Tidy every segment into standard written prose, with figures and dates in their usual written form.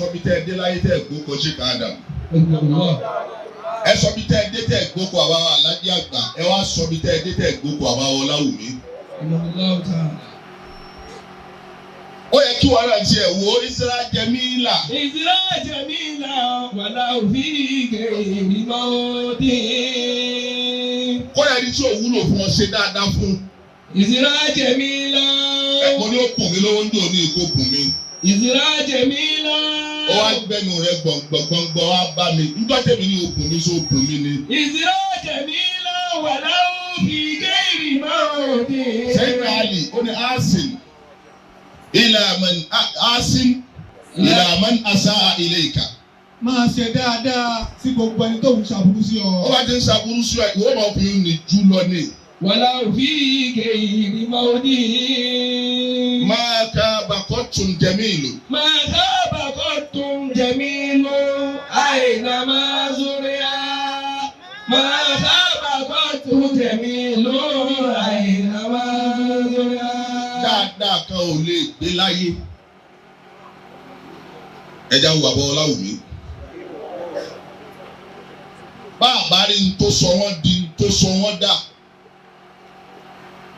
sọ bí tẹ́ ẹ dé láyé tẹ́ ẹ gbókò Sheikh Adam. Ẹ sọ bí tẹ́ ẹ dé tẹ́ ẹ gbókò àwa Alhaji àgbà. Ẹ wá sọ bí tẹ́ ẹ dé tẹ́ ẹ gbókò àwa Ọláwùmí. Ó yẹ kí wọ́n náà tiẹ̀ wo Isra Jamila. Isra Jamila wàlá òfin gèrè mọ́ọ́dé. Kó yẹ ní tí ò wúlò fún ọ ṣe dáadáa fún. Isra Jamila. Ẹ̀gbọ́n ní ó bùn mí lówó ń dò ní èkó bùn mí. Isra Jamila. Ó wá gbẹnu rẹ̀ gbọ̀ngbọ̀ngbọ̀ wá bá mi. Nígbà tẹ̀mí ní òbùn mi só bùn mí ni. Isra Jamila wàlá òfin gèrè mọ́ọ́dé. Sẹ́yìn Ali ó ní Asin. Ila man asaa ilayka. Máa ṣe dáadáa sí gbogbo ẹni tó ń ṣàbùrú sí ọ. Ó bá ti ń ṣàbùrú sí ọ, ìwọ máa fi ní jù lọ ní. Wàlá òfin gèrè mọ́ọ́dé. Máa ka baqattun jamilu. Máa ká baqattun jamilu aynama zuriya. Máa ká baqattun jamilu aynama zuriya. Dáadáa kan ò lè gbé láyé. Ẹja wo àbọ̀ Ọláwùmí. Bá àbárí ń tó sọ wọ́n di ń tó sọ wọ́n dà.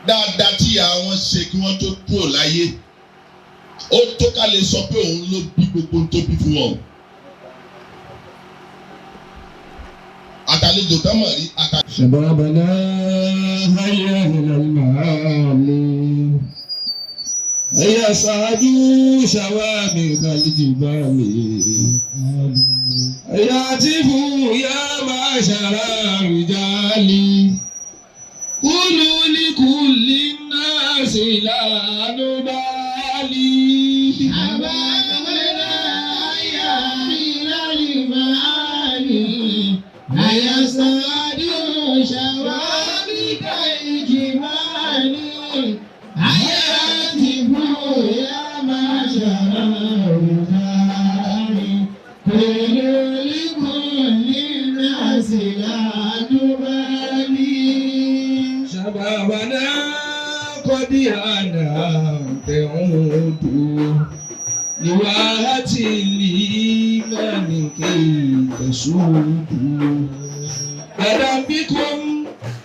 Dáadáa tí ìyá wọn ṣe kí wọ́n tó kúrò láyé. Ó tó ká lè sọ pé òun ló bí gbogbo tó bí fún wọn. Àtàlejò tán mọ̀ rí àtàlejò. Shababana hayya ilal ma'ali. Hayya sa'adu shawami kalijibami. Hayya tifu ya ma'shara rijali. Kulu li kulli nasi la nubali. Shababana hayya ilal ma'ali. Hayya sa'adu shawami kalijibami. Hayatifu ya ma'shara rijali. Kulu li kulli nasi la nubali. Shababana qadiyana ta'udu liwahati limani kaytasudu. Adam bikum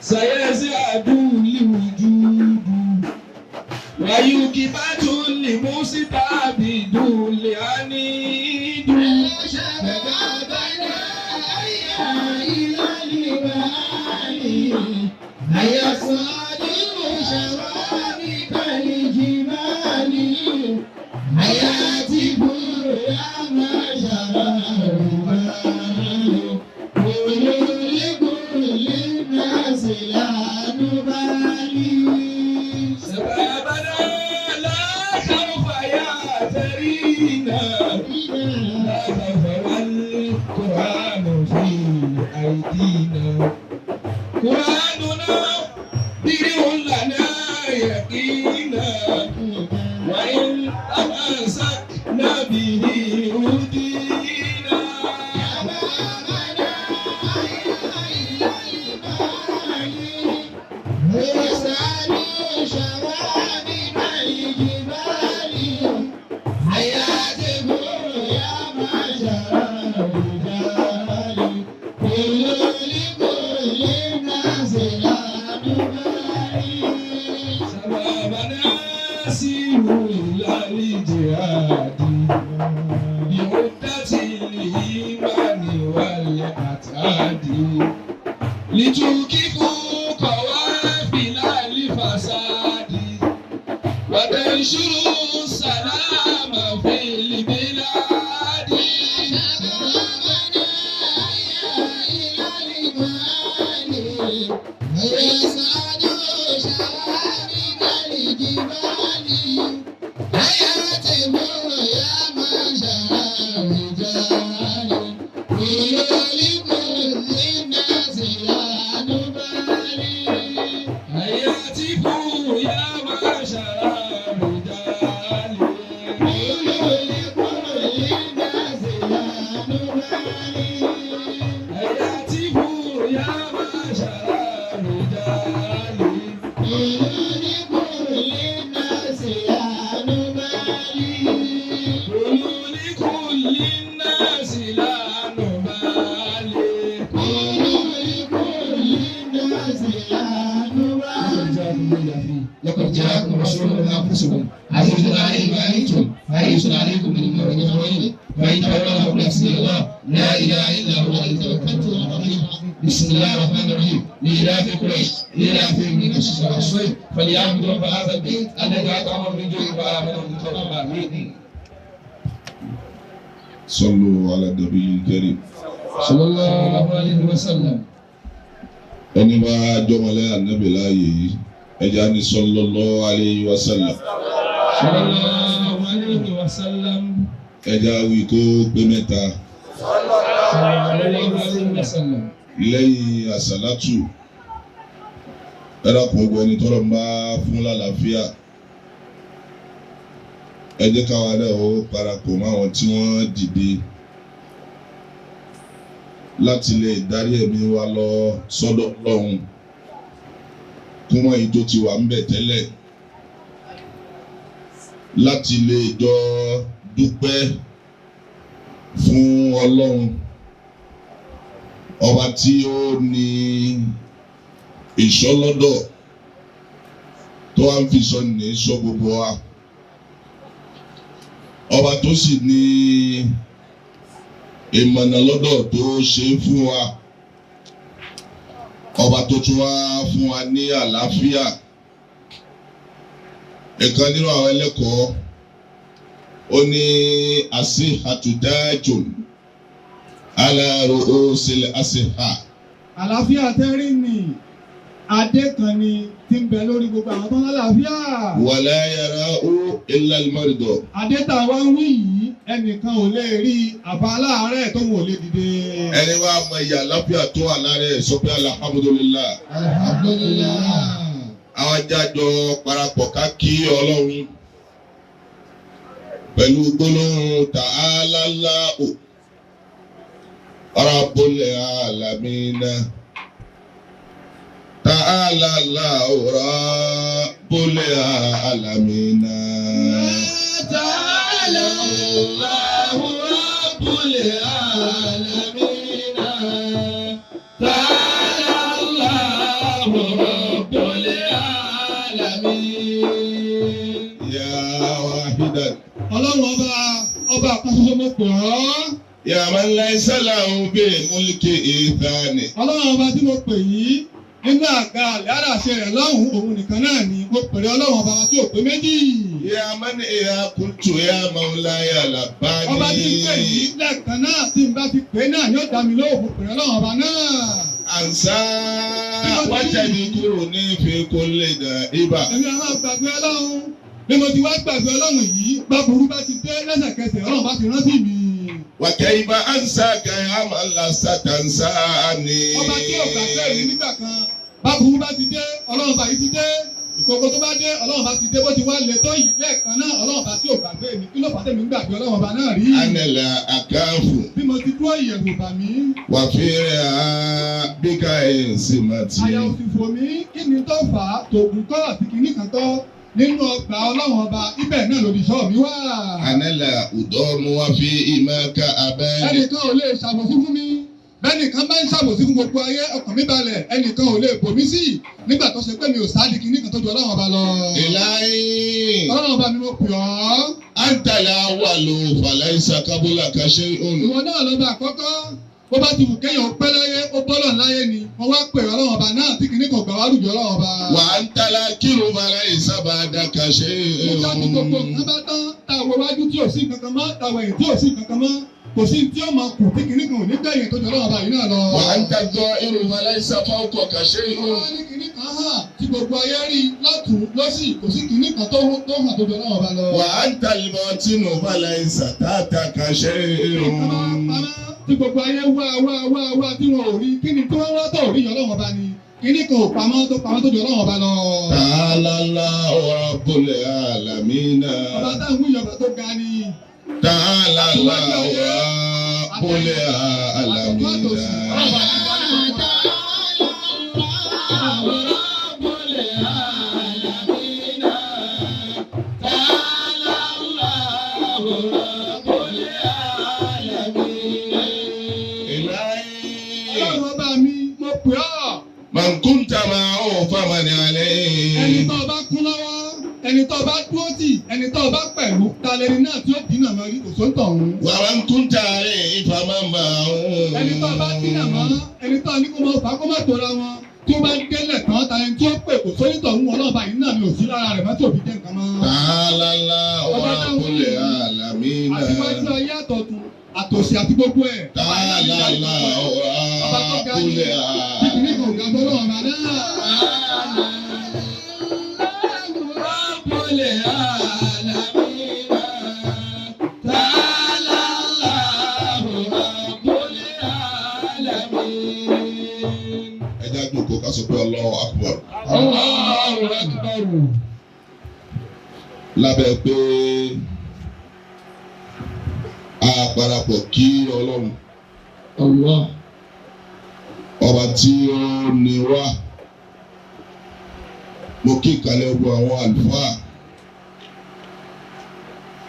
sayazadu liwujudu wa yukibatu limusitabidu lianidu. Shababana hayya ilal ma'ali. Hayya sa'adu shawami kalijibali. Hayatifu ya ma'shara rijali. Kulu li kulli nasi la nubali. Shababana la khawfa ya'tarina. لا خوف والقرآن في أيدينا. قرآننا دين لنا يقينا. وإن تمسكنا به هدينا. Shababana hayya ilal ma'ali. Hayya sa'adu shawami kalijibali. Hayatifu ya ma'shara rijali. Kulu li kulli nasi la nubali. شبابنا سيروا إلى الجهاد بمدة الإيمان والعتاد لتوقفوا قوافل الفساد وتنشروا السلام في البلاد. Shababana hayya ilal ma'ali. Hayya sa'adu shawami kalijibali. Hayatifu ya ma'shara rijali. Kulu li kulli nasi la nubali. هياتفوا يا معشر الرجال. Kulu li kulli nasi la nubali. هياتفوا يا معشر الرجال. جاءكم رسول من أنفسكم عزيز عليه ما عنتم حريص عليكم بالمؤمنين رحيم فإن تولوا فقل حسبي الله لا إله إلا هو عليه توكلت وهو رحيم. بسم الله الرحمن الرحيم لإلاف قريش إلافهم من الشتاء والصيف فليعبدوا رب هذا البيت الذي أطعمهم من جوع وآمنهم من خوف آمين. صلوا على النبي الكريم. صلى الله عليه وسلم. ẹni bá jọmọlẹ́ ànábì láàyè yìí ẹja ní sallallahu alayhi wa sallam. sallallahu alayhi wa sallam. ẹja wí kó pé mẹ́ta. sallallahu alayhi wa sallam. lẹ́yìn àsálátù ẹ̀rọ kò gbọ́ ẹni tọ́rọ̀ ń bá fún lálàáfíà ẹ jẹ́ káwa náà ó parapọ̀ mọ́ àwọn tí wọ́n dìde láti lè darí ẹ̀mí wa lọ sọ́dọ̀ Ọlọ́run kún mọ́ èyí tó ti wà ń bẹ̀ tẹ́lẹ̀ láti lè jọ dúpẹ́ fún Ọlọ́run ọba tí ó ní ìṣọ́lọ́dọ̀ tó wá ń fi sọ ní sọ gbogbo wa ọba tó sì ní ìmọ̀nà lọ́dọ̀ tó ṣe fún wa ọba tó tún wá fún wa ní àlàáfíà. Ẹ̀kan nínú àwọn ẹlẹ́kọ̀ọ́ ó ní as-sihhatu tajun ala ru'usil asihha. Àlàáfíà tẹ́rí ni adé kan ni tí ń bẹ lórí gbogbo àwọn tó ń lálàáfíà. Wala yara'u illa al-marda. Adé tá a wá ń wí yìí ẹnìkan ò lè rí àbá aláàárẹ̀ tó ń wò lè dìde. Ẹni wá mọ ìyá àlàáfíà tó wà lára ẹ̀ sọ pé alhamdulillah. Alhamdulillah. Àwọn jájọ parapọ̀ ká kí Ọlọ́run pẹ̀lú gbólóhùn ta'ala Allahu Rabbul alamina. Ta'ala Allahu Rabbul alamina. Ta'ala Allahu Rabbul alamina. Ta'ala Allahu Rabbul alamin. Ya wahidan. Ọlọ́run ọba kan ṣoṣo mo pè ọ́. Ya man laysa lahu bil mulki ithani. Ọlọ́run ọba tí mo pè yìí nínú àga àlẹ́ àṣẹ rẹ̀ lọ́hùn-ún òun nìkan náà ni mo pèrè Ọlọ́run ọba tí ò pé méjì. Ya man ya qultu ya mawlaya labbani. Ọba tí ń pè yìí lẹ́ẹ̀kan náà tí n bá ti pè náà ni ó dá mi lóhùn mo pèrè Ọlọ́run ọba náà. Ansa wájàbí kúrò ní fi kulli da'iba. Èmi àwọn gbàgbé Ọlọ́run bí mo ti wá gbàgbé Ọlọ́run yìí báburú bá ti dé lẹ́sẹ̀kẹsẹ̀ Ọlọ́run bá ti rántí mi. Wa kayfa ansaka ya man lasta tansani. Ọba tí ò gbàgbé mi nígbà kan báburú bá ti dé Ọlọ́run bá yìí ti dé ìkókó tó bá dé Ọlọ́run bá ti dé bó ti wá lè tó yìí lẹ́ẹ̀kan náà Ọlọ́run bá tí ò gbàgbé mi kí ló fà tẹ̀mí gbàgbé Ọlọ́run ọba náà rí. Anala akafu. Bí mo ti dúró ìyẹ̀wò bà mí. Wà fẹ́rẹ̀ á bíkà ẹ̀ sì máa ti. Àyà òfìfò mi kí ni tó fà á tòògùn kọ́ àti kìíní kan tọ́ nínú ọgbà Ọlọ́run ọba ibẹ̀ náà lòdì sọ́ọ̀ mi wá. Anala udọ́mu wá fi ìmọ̀ọ́ká abẹ́. Ẹnìkan ò lè ṣàbòsí fún mi. Bẹ́nìkan bá ń ṣàbòsí fún gbogbo ayé ọkàn mi balẹ̀ ẹnìkan ò lè bò mí sí nígbà tó ṣe pé mi ò sáàdì kìíní kan tó ju Ọlọ́run ọba lọ. Ìláyé. Ọlọ́run ọba mi mo pè ọ́. Àǹtàlà wà ló fàlàísà kábólà kàṣẹ òun. Ìwọ náà lọ́ba àkọ́kọ́ bó bá ti wù kéèyàn pẹ́ láyé ó bọ́lọ̀ láyé ni wọ́n wá pè Ọlọ́run ọba náà tí kìíní kan gbà wá lùjọ́ Ọlọ́run ọba. Wà á ń tala kírun fàlàísà bá dà kàṣẹ Mo já ti gbogbo nǹkan bá tán táwọn iwájú tí ò sí kankan mọ́ táwọn ẹ̀yìn tí ò sí kankan mọ́ kò sí tí ó máa kù tí kìíní kan ò ní gbẹ̀yìn tó jọ Ọlọ́run ọba yìí náà lọ. Wà á ń tàgbọ́ irun fàlàísà fáwọ́kọ̀ kàṣẹ òun. Wọ́n ní kìíní kan hàn tí gbogbo ayé rí látùn lọ́sì kò sí kìíní kan tó hàn tó jọ Ọlọ́run ọba lọ. Wà á ń tàlímọ̀ tínú fàlàísà tààtà kàṣẹ òun. Tí gbogbo ayé wá tí wọn ò rí kí ni tí wọ́n wá tó rí Ọlọ́run ọba ni kìíní kan ò pamọ́ tó jọ Ọlọ́run ọba lọ. Ta'ala Allahu Rabbul alamina. Ọba táwọn ìyọ̀bà tó ga ni. Ta'ala Allahu Rabbul alamina. Ọlọ́run ọba mi mo pè ọ́. Man kunta ma'ahu faman Ẹni alayhi. tó bá kún lọ́wọ́ ẹni tó bá dúró tì ẹni tó bá pẹ̀lú ta lẹni náà tí ó dínà mọ́ rí kò sóńtọ̀ ọ̀hún. wàá ń kún tààrí ìfàmàmà ọ̀hún. ẹni tó bá dínà mọ́ ẹni tó ní kó máa fà kó má tóra wọn tí ó bá délẹ̀ tán ta ẹni tí ó pè kò sóńtọ̀ ọ̀hún ọlọ́ọ̀bá yìí náà ni ò sí lára rẹ̀ má tí òbí jẹ́ nǹkan mọ́. tààlàlà wà kúlẹ̀ àlàmì náà. àtiwájú ayé àtọ̀tún àtòsí àti gbogbo ẹ̀. tààlàlà wà kúlẹ̀ àlàmì ká sọ pé Allahu Akbar. Allahu Akbar. lábẹ́ pé a parapọ̀ kí Ọlọ́run. Allah. ọba tí ó ní wá. mo kí ìkàlẹ̀ ọgbọ̀n àwọn àlùfáà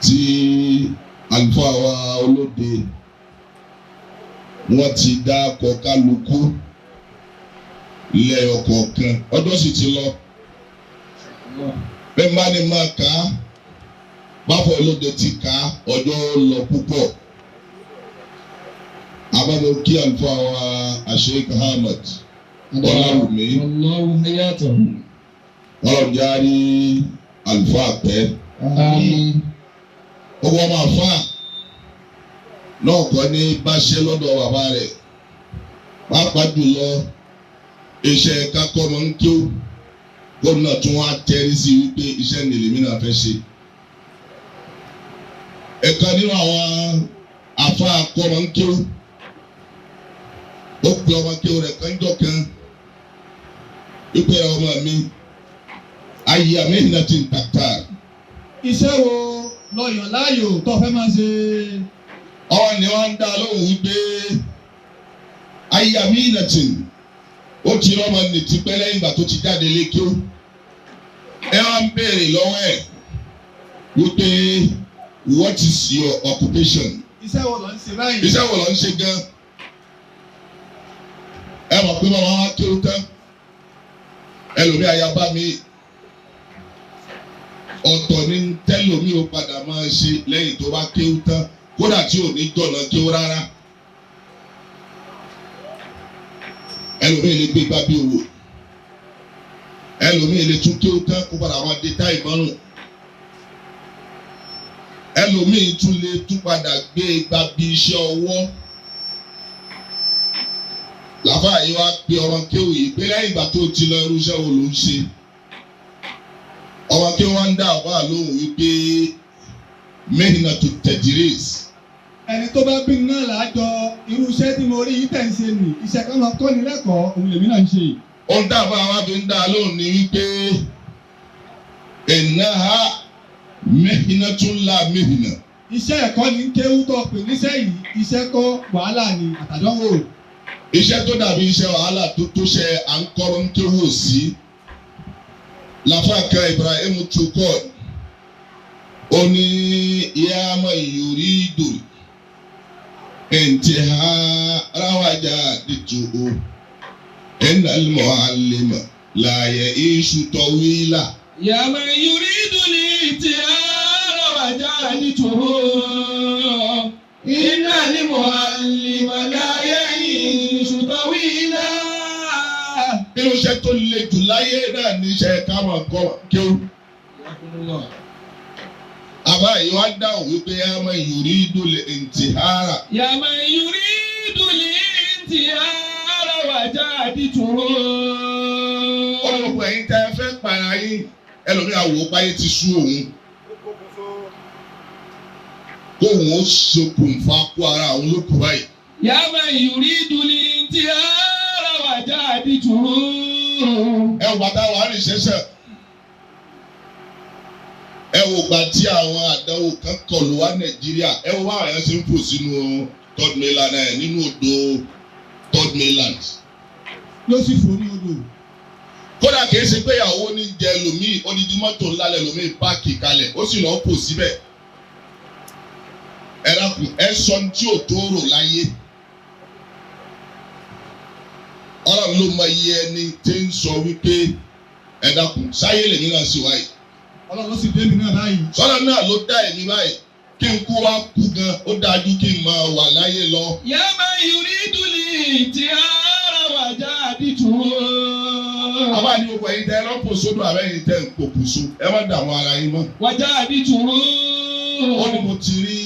tí àlùfáà wa olóde wọ́n ti dá ọkọ̀ kálukú ilẹ̀ ọ̀kọ̀ọ̀kan ọjọ́ sì ti lọ bẹ́ẹ̀ má ní máa kà á báfọ̀ olóde ti kà á ọjọ́ lọ púpọ̀ àbábọ̀ kí àlùfáà wa Sheikh Ahmad Ọláwùmí Ọlọ́run járí àlùfáà pẹ́ ọwọ́ máa fà náà kọ́ ní báṣẹ́ lọ́dọ̀ bàbá rẹ̀ pàápàá jùlọ iṣẹ́ kakọ́ máa ń kí ó gómìnà tún wá tẹ́rí sí wípé iṣẹ́ nìlèmí náà fẹ́ ṣe. ẹ̀ka nínú àwọn afá akọ́ máa ń kí ó pe ọmọ kí ó rẹ̀ kánjọ́ kan wípé ọmọ mi ayé àmì ìhìnà ti ń tàkà. iṣẹ́ wo lọ́yàn láàyò tó fẹ́ máa ṣe. ọwọ́ ni wọ́n ń dá lóhùn wípé ayé àmì ìhìnà ti ń ó ti rọ́mọ ní tipẹ́ lẹ́yìn ìgbà tó ti jáde lékè ó ẹ wá ń béèrè lọ́wọ́ ẹ̀ wípé what is your occupation? iṣẹ́ wo ló ń ṣe báyìí? iṣẹ́ wo ló ń ṣe gan? ẹ mọ̀ pé bàbá wa kí ó tán ẹlòmí ayaba mi ọ̀tọ̀ ní tẹ́lòmí ó padà máa ṣe lẹ́yìn tó bá kí ó tán kódà tí ò ní jọ̀nà kí ó rárá. ẹlòmíì lè gbé gbá bí owó ẹlòmíì lè tún kí ó tán kó padà wọn dé táì mọ́rùn ẹlòmíì tún lè tún padà gbé gbá bí iṣẹ́ ọwọ́ làbá yìí wá pé ọmọ kéwù yìí pé lẹ́yìn ìgbà tó ti lọ irú iṣẹ́ wo ló ń ṣe ọmọ kéwù wá ń dá àbá lóhùn wípé mẹ́hìnà tó tẹ̀dírẹ́sì. ẹni tó bá bí náà lájọ irú iṣẹ́ tí mo rí yìí tẹ̀ ń ṣe nì iṣẹ́ kan máa kọ́ni lẹ́kọ̀ọ́ òun lèmi náà ń ṣe. ohun tá a bá wa fi ń dá a lóhùn ni wípé innaha mihnatun la mihna. iṣẹ́ ẹ̀kọ́ ni kéwú tó pè níṣẹ́ yìí iṣẹ́ kọ́ wàhálà ni àtàdánwò. iṣẹ́ tó dàbí iṣẹ́ wàhálà tó tó ṣe à ń kọ́ ń kéwò sí. Lafaka Ibrahim Tukod ó ní yàmà yuridu انتهاء وجادته إن المعلم لا يعيش طويلا. يا من يريد الانتهاء وجادته إن المعلم لا يعيش طويلا. Inú iṣẹ́ tó le jù láyé náà ní iṣẹ́ ká máa kọ́ kéwú. Àbá yìí wá dáhùn wípé yá máa yuridu al-intihara. Yá máa yuridu al-intihara wajadituhu. Ọlọ́pàá ẹ̀yin tẹ́ ẹ fẹ́ para yín ẹlòmíà wò ó báyé ti sú òun. Kóun ó ṣokùnfà kó ara òun ló kú báyìí. Yá máa yuridu al-intihara wajadituhu. Ẹ wò bàtà wà ní ṣẹ̀ṣẹ̀. Ẹ wò gbà tí àwọn àdánwò kan kọlù wá Nàìjíríà ẹ wò báwọn yẹn ṣe ń fò sínú third mainland ẹ nínú odò third mainland. Ló sì fò ní odò. Kódà kìí ṣe pé ìyàwó ní jẹ lòmíì odidi mọ́tò ńlá lẹ lòmíì páàkì kalẹ̀ ó sì lọ́ọ́ fò síbẹ̀. Ẹ dákun ẹ sọ ní tí ò tó rò láyé. Ọlọ́run ló mọ iye ẹni tí ń sọ wípé ẹ dákun sáyé lèmi náà sì wáyé. Ọlọ́run ló sì dé mi náà báyìí. Sọ́lá náà ló dá èmi báyìí. Kí n kú wá kú gan, ó dájú kí n máa wà láyé lọ. Yá máa yùrí dùlì tí ara wà jáde tù. Àbá ní gbogbo ẹ̀yin tẹ́ ẹ lọ́pọ̀ sódò àbẹ́yìn tẹ́ ń pòkù so. Ẹ má dààmú ara yín mọ́. Wà jáde tù. Ó ní mo ti rí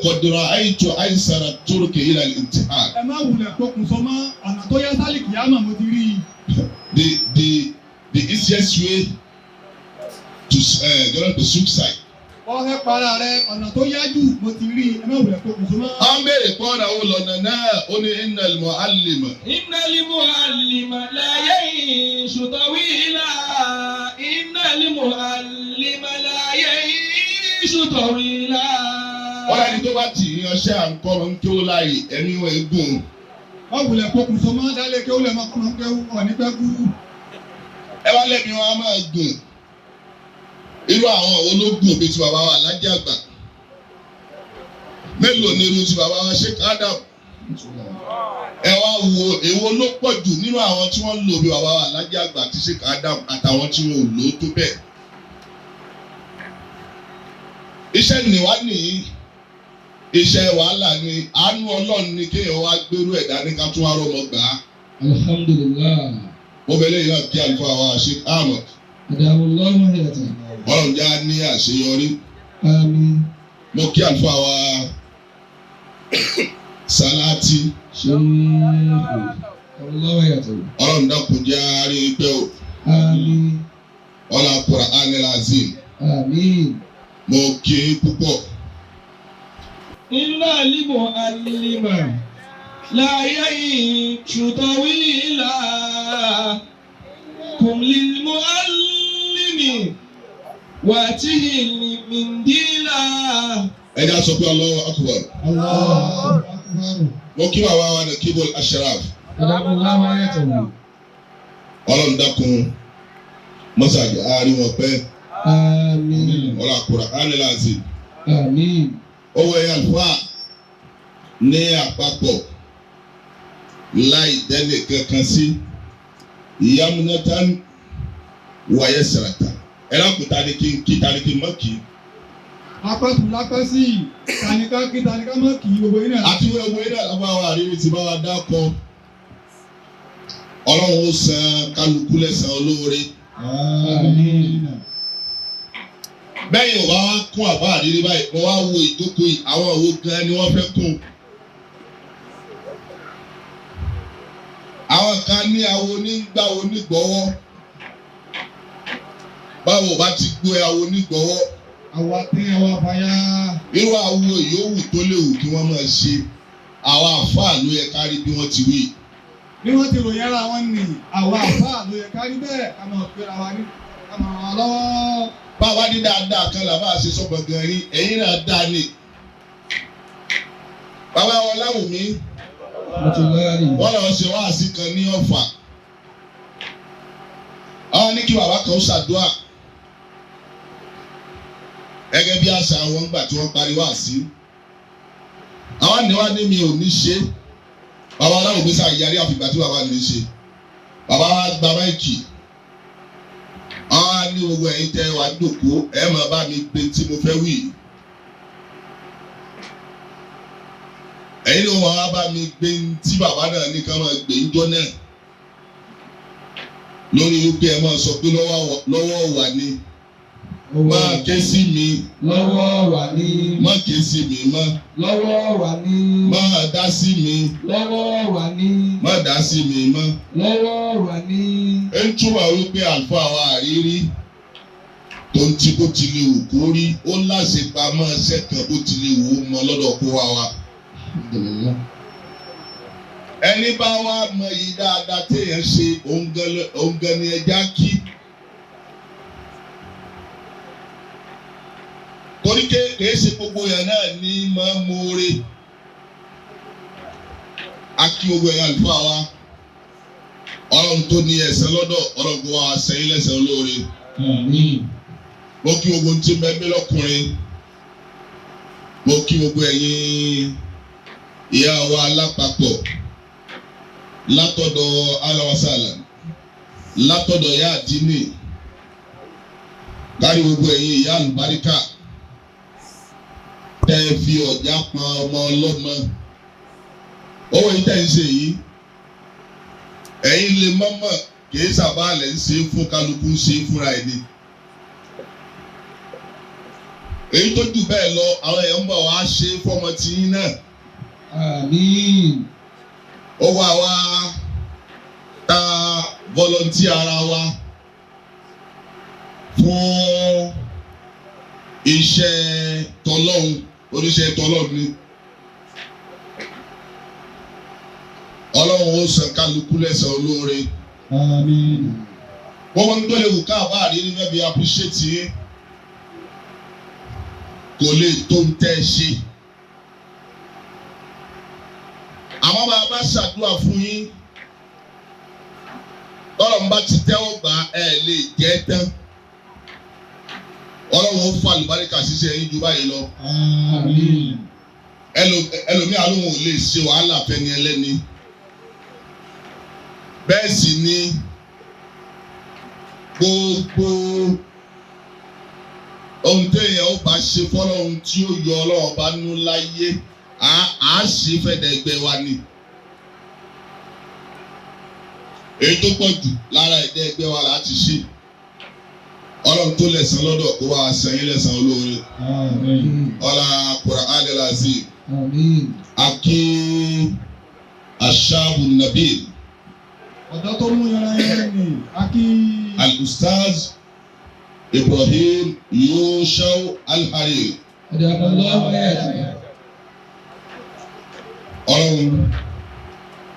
kọ̀dọ̀rọ̀ àìjọ àìsàrà tórókè yìí lálẹ́ ìtìhà. Ẹ má wulẹ̀ pokùnso mọ́ ọ̀nà tó yá sálì kìyàmà mo ti rí i. The easiest way to get the suicide. Ọ̀rẹ́ para rẹ̀ ọ̀nà tó yá jù mo ti rí i. Ẹ má wulẹ̀ pokùnso mọ́. À ń béèrè pọ́nà wo lọ́nà náà ó ní innal mu'allima. Innal mu'allima la ya'ishu tawila. Innal mu'allima la ya'ishu tawila. Wọ́n lẹ́ni tó bá tì í yanṣẹ́ à ń kọ́ ọ́n kí ó láàyè ẹ̀mí wọn eégún. Wọ́n wulẹ̀ pokùnso mọ́ dálé kí ó lè máa kún un pé ọ̀ní pẹ́ kú. Ẹ wá lẹ́mi wọn á máa gùn. Irú àwọn ológun bíi ti bàbá wa Alhaji Àgbà. Mélòó ni irú ti bàbá wa Sheikh Adam? Ẹ wá wo èwo ló pọ̀ jù nínú àwọn tí wọ́n lò bí bàbá wa Alhaji Àgbà àti Sheikh Adam àtàwọn tí wọn ò lò ó tó bẹ́ẹ̀. Iṣẹ́ nìwá nìyí. Iṣẹ́ wàhálà ni àánú Ọlọ́run ni kéèyàn wá gbérú ẹ̀dá ní ká tún wá rọ́mọ gbà á. Alhamdulillah. Mo fẹ́ lẹ́yìn náà kí àlùfáà wa Sheikh Ahmed. Adawullahu hayatan. Ọlọ́run já ní àṣeyọrí. Àmín. Mo kí àlùfáà wa Salati. Allahu hayatan. Ọlọ́run dákun jẹ́ àárí pẹ́ o. Àmín. Ọlá Qur'anil Azim. Àmín. Mo kí i púpọ̀. Innal mu'allima la ya'ishu tawila. Kum lil mu'allimi wa'tihi min dila. Ẹ já sọ pé Allahu Akbar. Allahu akbar. Mo kí bàbá wa ní Kibul Ashraf. Adawullahu hayatan. Ọlọ́run dákun mọ́sàgì àárín wọn pẹ́. Àmín. Ọlá Qur'anil Azim. Àmín. Owó ẹ̀yà àlùfáà ní àpapọ̀ láì dẹ́lẹ̀ kankan sí yamnatan wa yasratan. Ẹ lákùúta ni kí n kí tani kí n mọ́ kí. Apẹ́tù lápẹ́ sí i, tàníkà kí tàníkà mọ́ kì í gbogbo yín náà. Àti wọ́n gbé náà lọ́wọ́ àwọn àríwí ti bá wa dákọ̀. Ọlọ́run ó san kálukú lẹ́san olóore. Àmín. Bẹ́ẹ̀ni ò bá wá kún àbá àrírí báyìí, mo wá wo ìjókòó yìí, àwọn òwò gan ni wọ́n fẹ́ kún. Àwọn kan ní awo onígbà onígbọ̀wọ́. Báwo bá ti gbé awo onígbọ̀wọ́? Àwa tí àwa fàyà. Irú awo yòówù tó léwu kí wọ́n máa ṣe. Àwa àfáà ló yẹ ká rí bí wọ́n ti wí. Bí wọ́n ti ròyìn ara wọn nì, àwa àfáà ló yẹ ká rí bẹ́ẹ̀ ká máa pera wa ní ká máa ràn án lọ́wọ́. Báwa ní dáadáa kan là máa ṣe sọ́gbọ̀n gan yín, ẹ̀yin náà dáa ni. Bàbá wọn Láwùmí, wọ́n lọ ṣe wáàsí kan ní Ọ̀fà. Àwọn ní kí bàbá kan ó ṣàdúrà. Gẹ́gẹ́ bí àṣà wọn gbà tí wọ́n parí wáàsí. Àwọn àníwádìí mi ò ní ṣe. Bàbá Láwùmí sá yarí àfìgbà tí bàbá ní ṣe. Bàbá wa gba máìkì. Àwọn á ní gbogbo ẹ̀yin tẹ́ wàá dòkó ẹ̀ máa bá mi gbé tí mo fẹ́ wí. Ẹ̀yin ló wọ́n á bá mi gbé tí bàbá náà ní ká máa gbé ńjọ́ náà. Lórí wípé ẹ máa sọ pé lọ́wọ́ wà ní. Máa ké sí mi. Lọ́wọ́ wà ní. Má ké sí mi mọ́. Lọ́wọ́ wà ní. Máa dá sí mi. Lọ́wọ́ wà ní. Má dá sí mi mọ́. Lọ́wọ́ wà ní. Ẹ ń túmọ̀ wípé àlùfáà wa àrírí tó ń tí bó ti lè wù kó rí ó láṣepamọ́ ẹsẹ̀ kan bó ti lè wù ú mọ lọ́dọ̀ kó wa wa. Ẹni bá wá mọ yìí dáadáa téèyàn ṣe òun gan ni ẹja kí. Torí kìí ṣe gbogbo yẹn náà ní máa ń mórè. A kí gbogbo ẹ̀yà àlùfáà wa. Ọlọ́run tó ní ẹ̀san lọ́dọ̀ Ọlọ́run kó wá sẹ́yìn lẹ́san olóore. Mo kí gbogbo tí mẹ́gbẹ́ lọ́kùnrin. Mo kí gbogbo ẹ̀yin ìyá wa lápapọ̀. Látọ̀dọ̀ alawasala. Látọ̀dọ̀ ìyá àdínì. kárí gbogbo ẹ̀yin ìyá àlùbáríkà tẹ́ ẹ fi ọ̀já pọn ọmọ ọlọ́mọ owó yìí tẹ́ ń ṣe yìí ẹ̀yin lè mọ́mọ́ kìí sábà lẹ̀ ń ṣe fún kálukú ń ṣe fúnra ẹ̀ ni. èyí tó jù bẹ́ẹ̀ lọ àwọn èèyàn ń bọ̀ wá ṣe fọ́mọ tiyín náà. Àmín. ó wá wá ta volunteer ara wa fún iṣẹ́ tọlọ́hun oníṣẹ́ tọlọ́hun ni. Ọlọ́run ó san kálukú lẹ́san olóore. Àmín. Wọ́n mọ̀ nítorí ewu káàbá àrírí fẹ́ bí appreciate yín. Kò lè tó ń tẹ́ ṣe. Àmọ́ bá a bá ṣàdúrà fún yín. Ọlọ́run bá ti tẹ́wọ́ gbà ẹ̀ lè jẹ́ tán. Ọlọ́run ó fa àlùbáríkà ṣiṣẹ́ yín ju báyìí lọ. Àmín. Ẹlòmíà lóhùn ò lè ṣe wàhálà fẹ́ni ẹlẹ́ni. Bẹ́ẹ̀ sì ni gbogbo ohun téèyàn ó bá ṣe fọ́lọ́run tí ó yọ Ọlọ́run bá nú láyé á ṣe fẹ́dẹ̀ẹ́gbẹ́ wa ni. Èyí tó pọ̀ jù lára ẹ̀dẹ́ ẹgbẹ́ wa láti ṣe. Ọlọ́run tó lẹ̀san lọ́dọ̀ kó wá san yín lẹ́san olóore. Àmín. Ọlá Qur'an al-Azim. Àmín. Akí Ashabu Nabil. ọ̀dọ́ tó mú yẹn ni akí. Al-Ustaz Ibrahim Yushau Al-Hariri. Adamalahu ayatihi. Ọlọ́run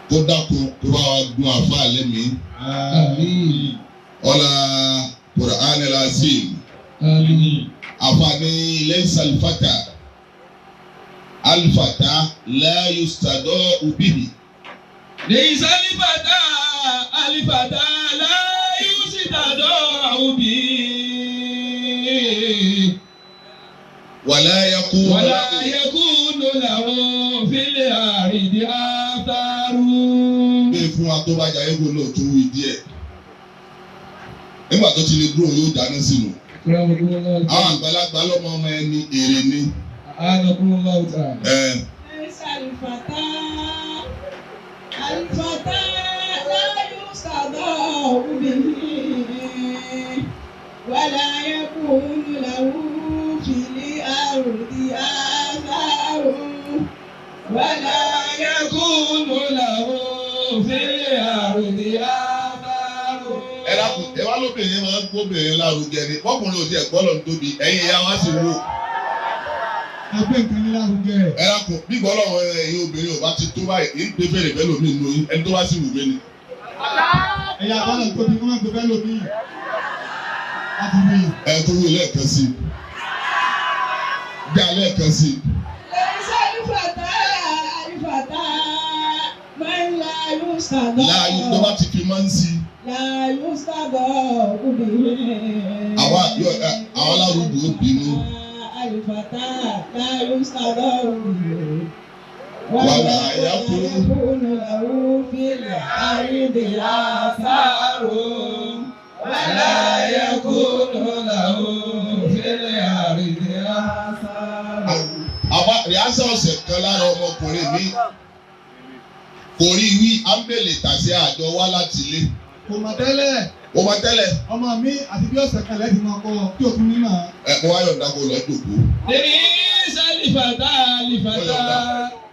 kó dákun kó bá wa gun àfáà lẹ́mìí. Àmín. Ọlá Qur'an al-Azim. Àmín. Àfààní laysa al-fata. Al-fata la yustada'u bihi. Laysa al-fata al-fata la yustada'u bihi. Wala yakunu lahu fil ardi atharu. Bí fún wa tó bá jà yẹ́gbó náà tó wí díẹ̀. Nígbà tó ti lè dúró yóò dáná sínú. Àwọn àgbàlagbà lọ́mọ ọmọ ẹni èrè ni. Laysa al-fata la yustada'u bihi wala yakunu lahu fil ardi atharun wala yakunu lahu fil ardi atharun. Ẹ dákun, ẹ wá lóbìnrin máa ń gbóbìnrin lárugẹ ni. Ọkùnrin ò tiẹ̀ gbọ́dọ̀ tóbi, ẹ̀yin ìyá wa sì wò. ẹgbẹ́ nǹkan ní lárugẹ. Ẹ dákun, bí gbọ́dọ̀ ẹ̀yin obìnrin ò bá ti tó báyìí, ń gbé fèrè bẹ́ẹ̀ lómi nù yín, ẹni tó bá sì wù mí ni. ẹ̀yà àbálẹ̀ tóbi kó má gbé bẹ́ẹ̀ lómi. láti wí. Ẹ tó wù lẹ́ẹ̀kan sí i. Bí alẹ́ kan sí i. Laysa al-fata man la yustada'u. Láàyè tó bá ti fi máa ń sí i. La yustada'u bihi. Àwọn alárùdù ó bínú. Al-fata la yustada'u bihi. Wala yakunu lahu fil ardi atharun. Wala yakunu lahu fil ardi atharun. Àwọn rìásà ọ̀sẹ̀ kan lára ọmọkùnrin mi kò rí wí ámbèlè tàṣí àjọ wá láti ilé. kò mọ̀ tẹ́lẹ̀. Ó máa tẹ́lẹ̀. ọmọ mi àti bí ọ̀sẹ̀ kan lẹ́ẹ̀dì máa kọ́ kí o tún ní mà. Mo wá yọ̀ǹda kó lọ jòkó. Laysa al-fata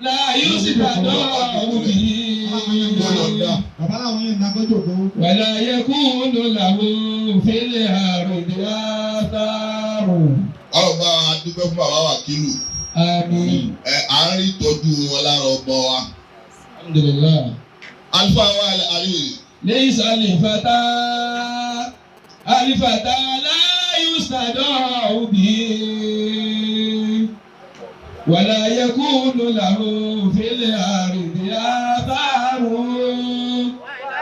la yustada'u bihi. Mo yọ̀ǹda. bàbá làwọn yẹn ń dákọ́ jòkó. Wala yakunu lahu fil ardi atharun. Ọlọ́ba adúpẹ́ fún bàbá Wàkílù. Àmín. À ń rí ìtọ́jú wọn lára ọmọ wa. Alhamdulillah. Alfa wa Al-Hariri. Laysa al-fata la yustada'u bihi. Wala yakunu lahu fil ardi atharun.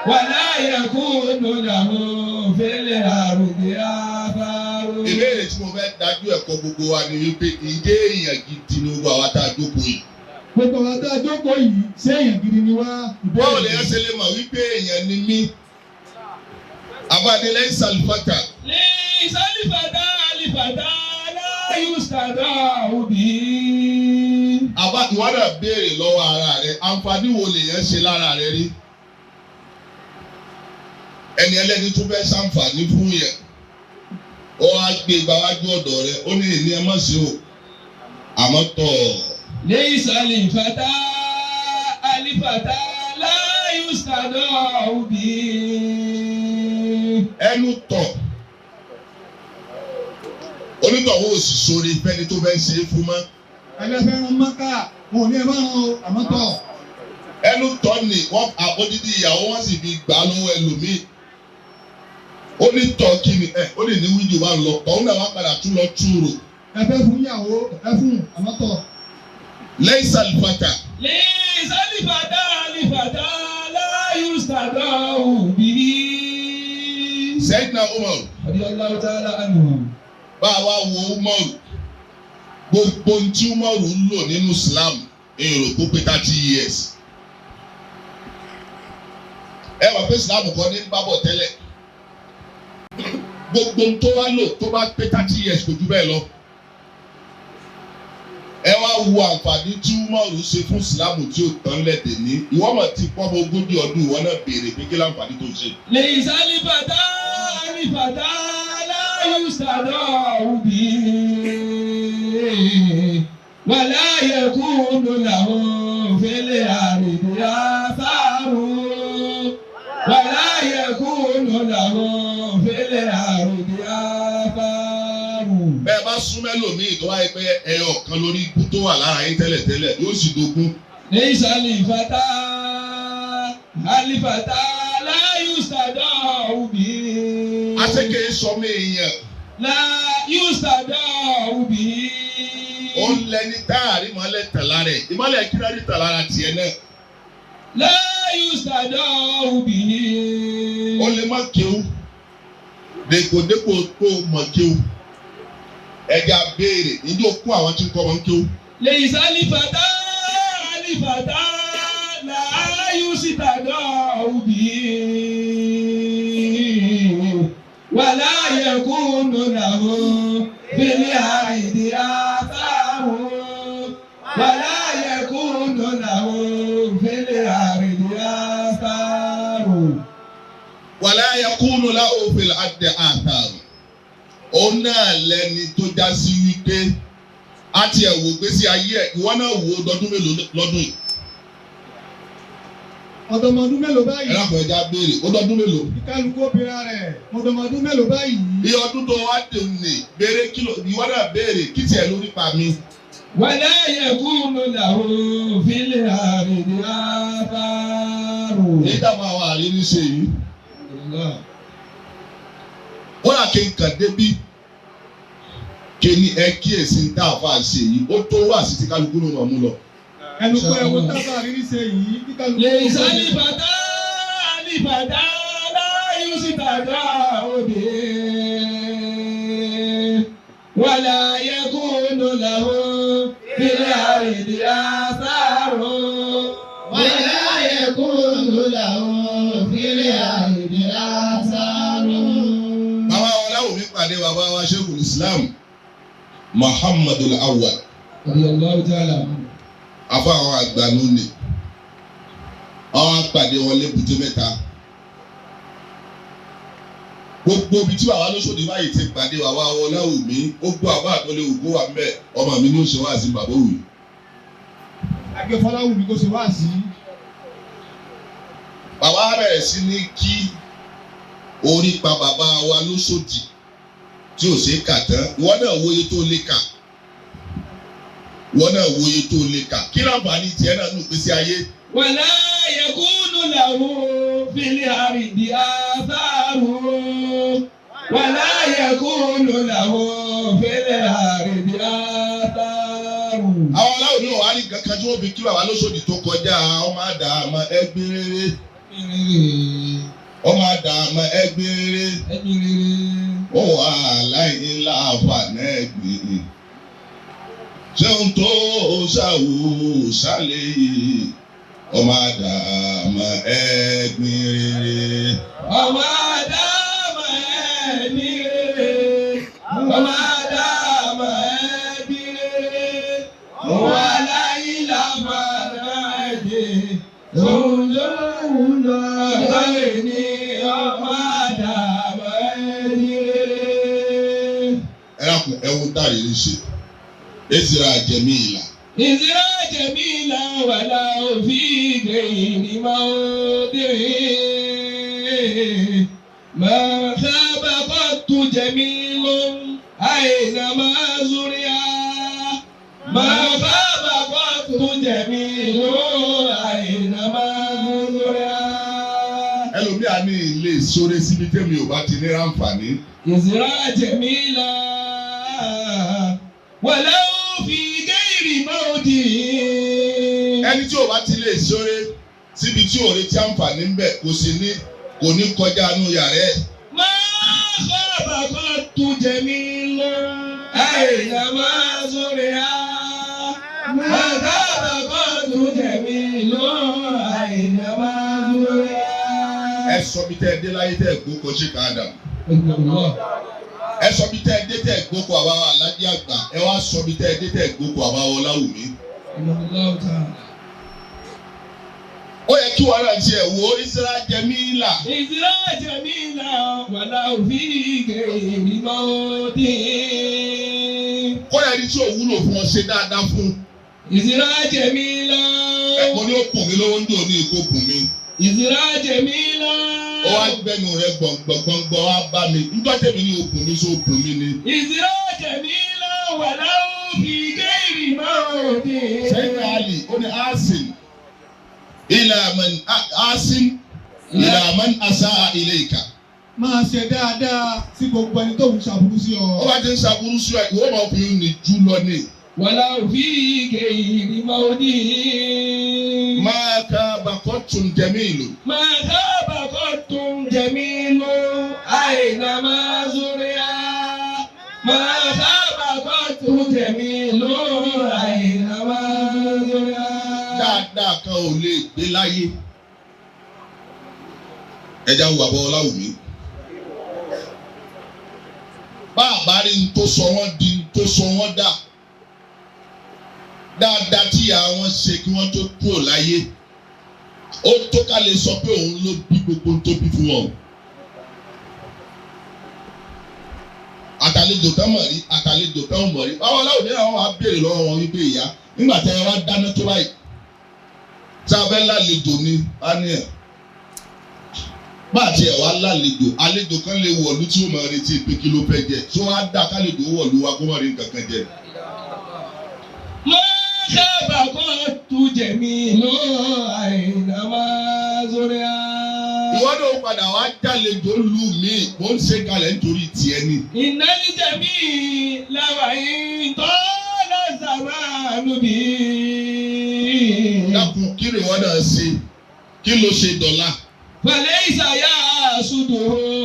Wala yakunu lahu fil ardi atharun. Ìbéèrè tí mo fẹ́ dájú ẹ̀kọ́ gbogbo wa ni wípé ìjẹ́ èèyàn gidi ni gbogbo àwa tá a jókòó yìí. gbogbo àwọn tá a jókòó yìí ṣé èèyàn gidi ni wá. Báwo lè yẹn ṣe lè mọ̀ wípé èèyàn ni mí? Abadé laysa al-fata. Laysa al-fata الفتى لا يستضاع به. Àbá ìwọ náà béèrè lọ́wọ́ ara rẹ̀, àǹfààní wo lèèyàn ṣe lára rẹ̀ rí? Ẹni ẹlẹ́ni tó fẹ́ ṣàǹfààní fún yẹn, ó wá gbé gbàwájú ọ̀dọ̀ rẹ̀, ó ní ìní ẹ má ṣe o, àmọ́ tọ̀. ليس الفتى الفتى لا يستضاع به. Ẹnu tọ̀. Onítọ̀wọ́ òsì sórí fẹ́ni tó fẹ́ ṣe é fún mọ́. ẹlẹ́fẹ̀ràn mọ́ká wọn ò ní ẹ máa hàn o àmọ́ tọ̀. Ẹnu tọ́ ni wọ́n àpótí ìyàwó wọn sì fi gbà lọ́wọ́ ẹlòmíì. Ó ní tọ́ kí ni ó lè ní wíńdò wa lọ òun náà wá padà tún lọ túrò. ẹ fẹ́ fún ìyàwó ẹ fún àmọ́ tọ̀. ليس الفتى ليس الفتى الفتى لا يستضاع به. Sayyidina Umar رضي الله تعالى عنه. bá a wá wo Umar gbogbo tí Umar ń lò nínú Islam èrò tó pé 30 years. Ẹ wà pé Islam kọ́ ní bábọ̀ tẹ́lẹ̀ gbogbo tó wá lò tó bá pé 30 years kò jù bẹ́ẹ̀ lọ. Ẹ wá wo àǹfààní tí Umaru ṣe fún Ìsìlámù tí ó tán lẹ́dẹ̀ ní. Ìwọ́n mọ̀ ti pọ́ mọ́ ogójì ọdún ìwọ́n náà béèrè pé kí láǹfààní tó ń ṣe. ليس الفتى الفتى لا يستضاع به ولا يكون له في الأرض آثار ولا يكون له في الأرض آثار. Bẹ́ẹ̀ bá súnmọ́ ẹlòmíì tó wáyé pé ẹyọ kan lórí ikú tó wà lára yín tẹ́lẹ̀tẹ́lẹ̀ yóò sì dogun. ليس الفتى الفتى لا يستضاع به. Aṣèké sọmọ èèyàn. لا يستضاع به. Ó ń lẹni táàrí mọ́lẹ̀ tàn lára ẹ̀. Ìmọ̀lẹ̀ kíláàrí tàn lára tiẹ̀ náà. لا يستضاع به. Ó lè má kéwú. Dèkòdèkò tó mọ̀ kéwú. Ẹja béèrè níbi òkú àwọn tí ń kọ́ wọn kéwú. ليس الفتى الفتى لا يستضاع به ولا يكون له في الأرض آثار ولا يكون له في الأرض آثار. ولا يكون له في الأرض آثار. Òun náà lẹni tó já sí wípé a ti ẹ̀ wò gbé sí ayé ẹ̀ ìwọ náà wò ó dọdún mélòó lọ́dún yìí. ọ̀dọ́mọdún mélòó báyìí. Ẹ lápẹ̀ ẹja béèrè ó dọdún mélòó. ìkálukú obìnrin rẹ̀ ọ̀dọ́mọdún mélòó báyìí. Bí ọdún tó wá dé ní béèrè kílò ìwọ náà béèrè kí tiẹ̀ lórí pa mi. ولا يكون له في الأرض آثار. Èyí dàbọ̀ àwọn àrírí ṣe yìí. Wọ́n yà kí n kàn débí. Kí ni ẹ kíyèsí ń tá àfa ṣe yìí ó tó wá sí ti kálukú ló mọ̀ mú lọ. ẹnu kọ́ ẹ̀wọ̀n tábà rírí ṣe yìí kíkálukú. ليس الفتى الفتى لا يستضاع به ولا يكون له في الأرض آثار ولا يكون له في الأرض آثار. Bàbá wa Láwùmí pàdé bàbá wa Sheikhul Islam Muhammadul Awwal. رضي الله تعالى عنه. Afa àwọn àgbà lónìí. Àwọn apàdé wọn lébùté mẹ́ta. Gbogbo ibi tí bàbá Lóṣòdì báyìí ti pàdé bàbá wọn Láwùmí ó gbọ́ àbá àtọ́lé ògbó wa mẹ́ ọmọ mi ní oṣù wá sí bàbá òwì. Akẹ́fọ́láwù mi kò ṣe wá sí. Bàbá bẹ̀rẹ̀ sí ní kí orí pa bàbá wa Lóṣòdì tí ò ṣe é kà tán. Ìwọ náà wòye tó lè kà. Ìwọ náà wòye tó lè kà. Kí láǹfààní tiẹ̀ náà nù gbèsè ayé. ولا يكون له في الأرض آثار ولا يكون له في الأرض آثار. Àwọn aláwọ̀ ní ọ̀hánì kankan tí wọ́n fi kí bàbá Lóṣòdì tó kọjá ọmọ àdàmọ́ ẹgbẹ́ rere. Ọmọ àdàmọ́ ẹgbẹ́ rere. Ó wà láì láǹfààní ẹgbẹ́. Ṣé ohun tó ṣàwò ṣàlẹ̀ yìí? Ọmọ àdàmọ́ ẹgbẹ́ rere. ọmọ àdàmọ́ ẹni rere ọmọ ẹ̀wọ̀n dàrí ní ṣe ezra jamila. Ezra jamila wàlá òfin gẹ̀yìnì máa ń dé. Máa sábà kọ́ tu jamilun àìnàmá zúríà. Máa sábà kọ́ tu jamilun àìnàmá zúríà. Ẹlòmíà ní ilé ìṣòro síbi tẹ́mi ò bá ti ní ráǹfààní. Ezra jamila wàlá òfin gẹ̀yìnì máa ń dé. Ẹni tí ò bá ti lè ṣòro síbi tí ò retí àǹfààní ń bẹ kò ní kọjá inú yàrá ẹ̀. Máa sábà kọ́ tu jamilun àìnàmá zúríà. Máa sábà kọ́ tu jamilun àìnàmá zúríà. Ẹ sọ bí tẹ́ ẹ dé láyé tẹ́ ẹ gbó kọ ṣe káàdà. Ẹ sọ bí tẹ́ ẹ dé tẹ́ ẹ gbó kọ àbáwọ alájí àgbà. Ẹ wá sọ bí tẹ́ ẹ dé tẹ́ ẹ gbó kọ àbáwọ Ọláwùmí. Ó yẹ kí wọ́n náà ṣe ẹ̀wò Ezra jamila. Ezra jamila wàlá òfin gẹ̀yìnì máa ń dé. Kọ́ ẹni tí ò wúlò fún ọ ṣe dáadáa fún. Ezra jamila. Ẹ̀kọ́ ní ó bùn mí lówó ń dò ní èkó bùn mí. Ezra jamila. Ó wá gbẹnu rẹ gbọ̀ngbọ̀ngbọ̀ wá bá mi. Nígbà tẹ̀mí ní òbùn mi sọ òbùn mi ni. Ezra jamila wàlá òfin gẹ̀yìnì máa ń dé. Sẹ́yìn àlì ó ní Asim. Ila man asaa ilayka. Máa ṣe dáadáa sí gbogbo ẹni tó ń ṣàbùrú sí ọ. Ó bá ti ń ṣàbùrú sí ọ, ìwọ máa fi ní jù lọ ní. Wàlá òfin gẹ̀yìnì máa ń dé. Máa ka baqatun jamilu. Máa sábà kọ́ tu jamilun àìnàmá zúríà. Máa sábà kọ́ tu jamilun àìnàmá zúríà. Dáadáa kan ò lè gbé láyé. Ẹja wo àbọ̀ Ọláwùmí. Bá àbárí ń tó sọ wọ́n di ń tó sọ wọ́n dà. Dáadáa tí ìyá wọn ṣe kí wọ́n tó kúrò láyé. Ó tó ká lè sọ pé òun ló bí gbogbo tó bí fún wọn. Àtàlejò tán mọ̀ rí, àtàlejò tán mọ̀ rí. Báwo Ọláwùmí àwọn wá béèrè lọ́wọ́ wọn wípé ìyá nígbà tí ẹ wá dáná tó báyìí. Tí a fẹ́ lálejò ni a ní ẹ̀. Bá àti ẹ̀ wá lálejò, àlejò kan lè wọ̀lú tí ó máa retí pé kí ló fẹ́ jẹ. Tí wọ́n á dá kálejò wọ̀lú wa kó má rí nǹkan kan jẹ. Máa sábà kọ́ tu jamilun àìnàmá zúríà. Ìwọ́n náà padà wá jálejò lù mí, mò ń ṣe kalẹ̀ nítorí tiẹ̀ ni. Ìnáni jẹ̀mí làwàyí tó lọ́sàmánú bí. Dákun kí ni wọ́n náà ṣe? Kí ló ṣe dọ̀la? Fàlẹ́ ìsàyà àṣùdò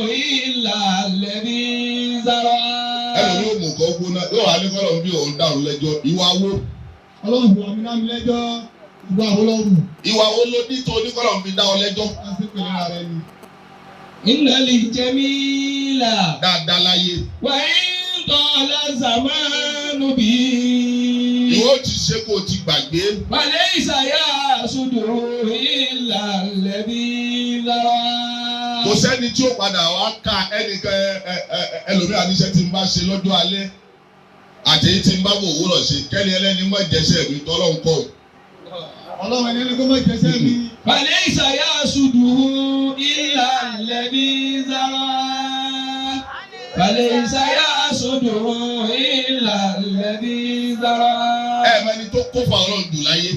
ìlà lẹ́bí zara. Ẹlòmí ò mú nǹkan gbóná, yóò wá ní kọ́lọ̀ bí òun dàrú lẹ́jọ́. Ìwà wo? Ọlọ́run bu àmì náà mi lẹ́jọ́ ìgbà àwòlọ́rù. Ìwà wo ló ní tó oníkọ́lọ̀ fi dá ọ lẹ́jọ́? Wọ́n sì pèlè ara ẹni. Ìnáni jamila Dáadáa láyé. wàyí tó lọ́sàmánú bí. Ìwọ ti ṣe kó o ti gbàgbé. Fàlẹ́ ìsàyà àṣùdò ìlà lẹ́bí zara. Kò sẹ́ni tí ó padà wá ká ẹnìkan ẹlòmíràn níṣẹ́ tí n bá ṣe lọ́jọ́ alẹ́ àti èyí tí n bá wò òwúrọ̀ ṣe kẹ́ni ẹlẹ́ni mọ̀ jẹ́sẹ̀ mi tọ́lọ́hún kọ́. Ọlọ́run ẹni kó má jẹ́sẹ́ mi. Fàlẹ́ ìsàyà àṣùdò ìlà lẹ́bí zara. Fàlẹ́ ìsàyà àṣùdò ìlà lẹ́bí zara. Ẹ̀mẹ́ni tó kó fa Ọlọ́run jù láyé.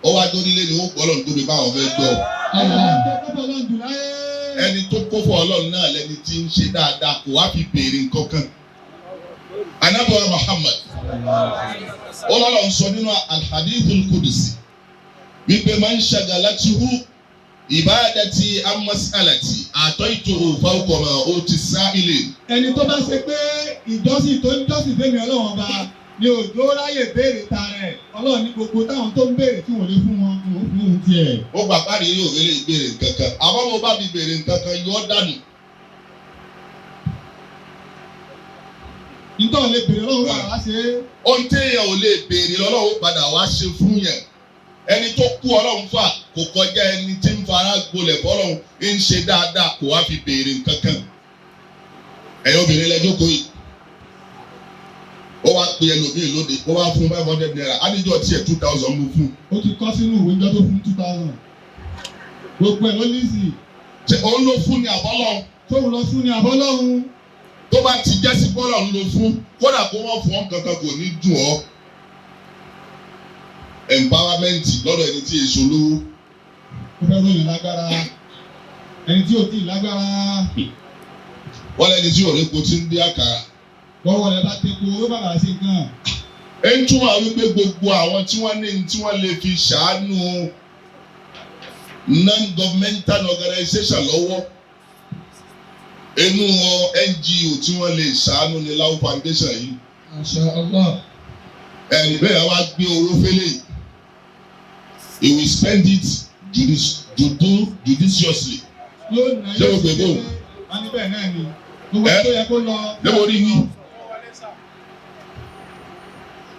Ó wá dónílé ni ó kọ́ Ọlọ́run tóbi báwọn fẹ́ gbọ́. Ẹni tó kó fa Ọlọ́run náà lẹni tí ń ṣe dáadáa kò wá fi béèrè nǹkan kan. Ànábì wa Muhammad Ọlọ́run sọ nínú al-hadithul qudsi wípé man shagalatuhu ibadati an mas'alati a'taytuhu fawqa ma uti sa'ilin. Ẹni tó bá ṣe pé ìjọsìn tó ń jọ́sìn fẹ́mi Ọlọ́run ọba ni òjò ráyè béèrè ta rẹ̀. Ọlọ́run ní gbogbo táwọn tó ń béèrè tí wọ́n lè fún wọn kò fún un tiẹ̀. Ó gbà parí yóò rélé ìbéèrè nǹkan kan. Àmọ́ mo bá mi béèrè nǹkan kan yọ ọ́ dànù. Nítorí lè béèrè Ọlọ́run padà wá ṣe é. Ohun téèyàn ò lè béèrè lọ́lọ́run padà wá ṣe fún yẹn. Ẹni tó kú Ọlọ́run fà kò kọjá ẹni tí ń fara gbolẹ̀ fọlọ́run ń ṣe dáadáa kò wá fi béèrè nǹkan kan. ẹ̀yin obìnrin lẹ́jọ́ kò yìí ó wá pe ẹlòmíì lóde ó wá fún 500 naira adijọ́ tiẹ̀ 2000 mú fún. ó ti kọ́ sínú ìwé ìjọ tó fún 2000 gbogbo ẹ̀ ló ní sí. ṣé òun ló fún ni àbọ́lọ́ tóun lọ fún ni àbọ́lọ́hún. tó bá ti jẹ́ sí bọ́lọ̀ ń lò fún kódà kó wọ́n fún ọ kankan kò ní dùn ọ́ empowerment lọ́dọ̀ ẹni tí èso lówó. ó fẹ́ ròyìn lágbára ẹni tí ò tí ì lágbára. wọ́n lẹ́ni tí òré kò tí ń dé àkàrà. bọ́wọ́ rẹ̀ bá tẹ́kọ̀ ó bàbá ṣe nǹkan. ẹ ń túmọ̀ wípé gbogbo àwọn tí wọ́n ní tí wọ́n lè fi ṣàánú non-governmental organization lọ́wọ́ inú NGO tí wọ́n lè ṣàánú ní Law Foundation yìí. Masha Allah. ẹni bẹ́ẹ̀ wá gbé owó fẹ́lẹ̀ he will spend it judiciously. yóò ná ṣé o gbé bò? wọ́n ní bẹ́ẹ̀ náà ni gbogbo tó yẹ kó lọ. ṣé mo rí ni?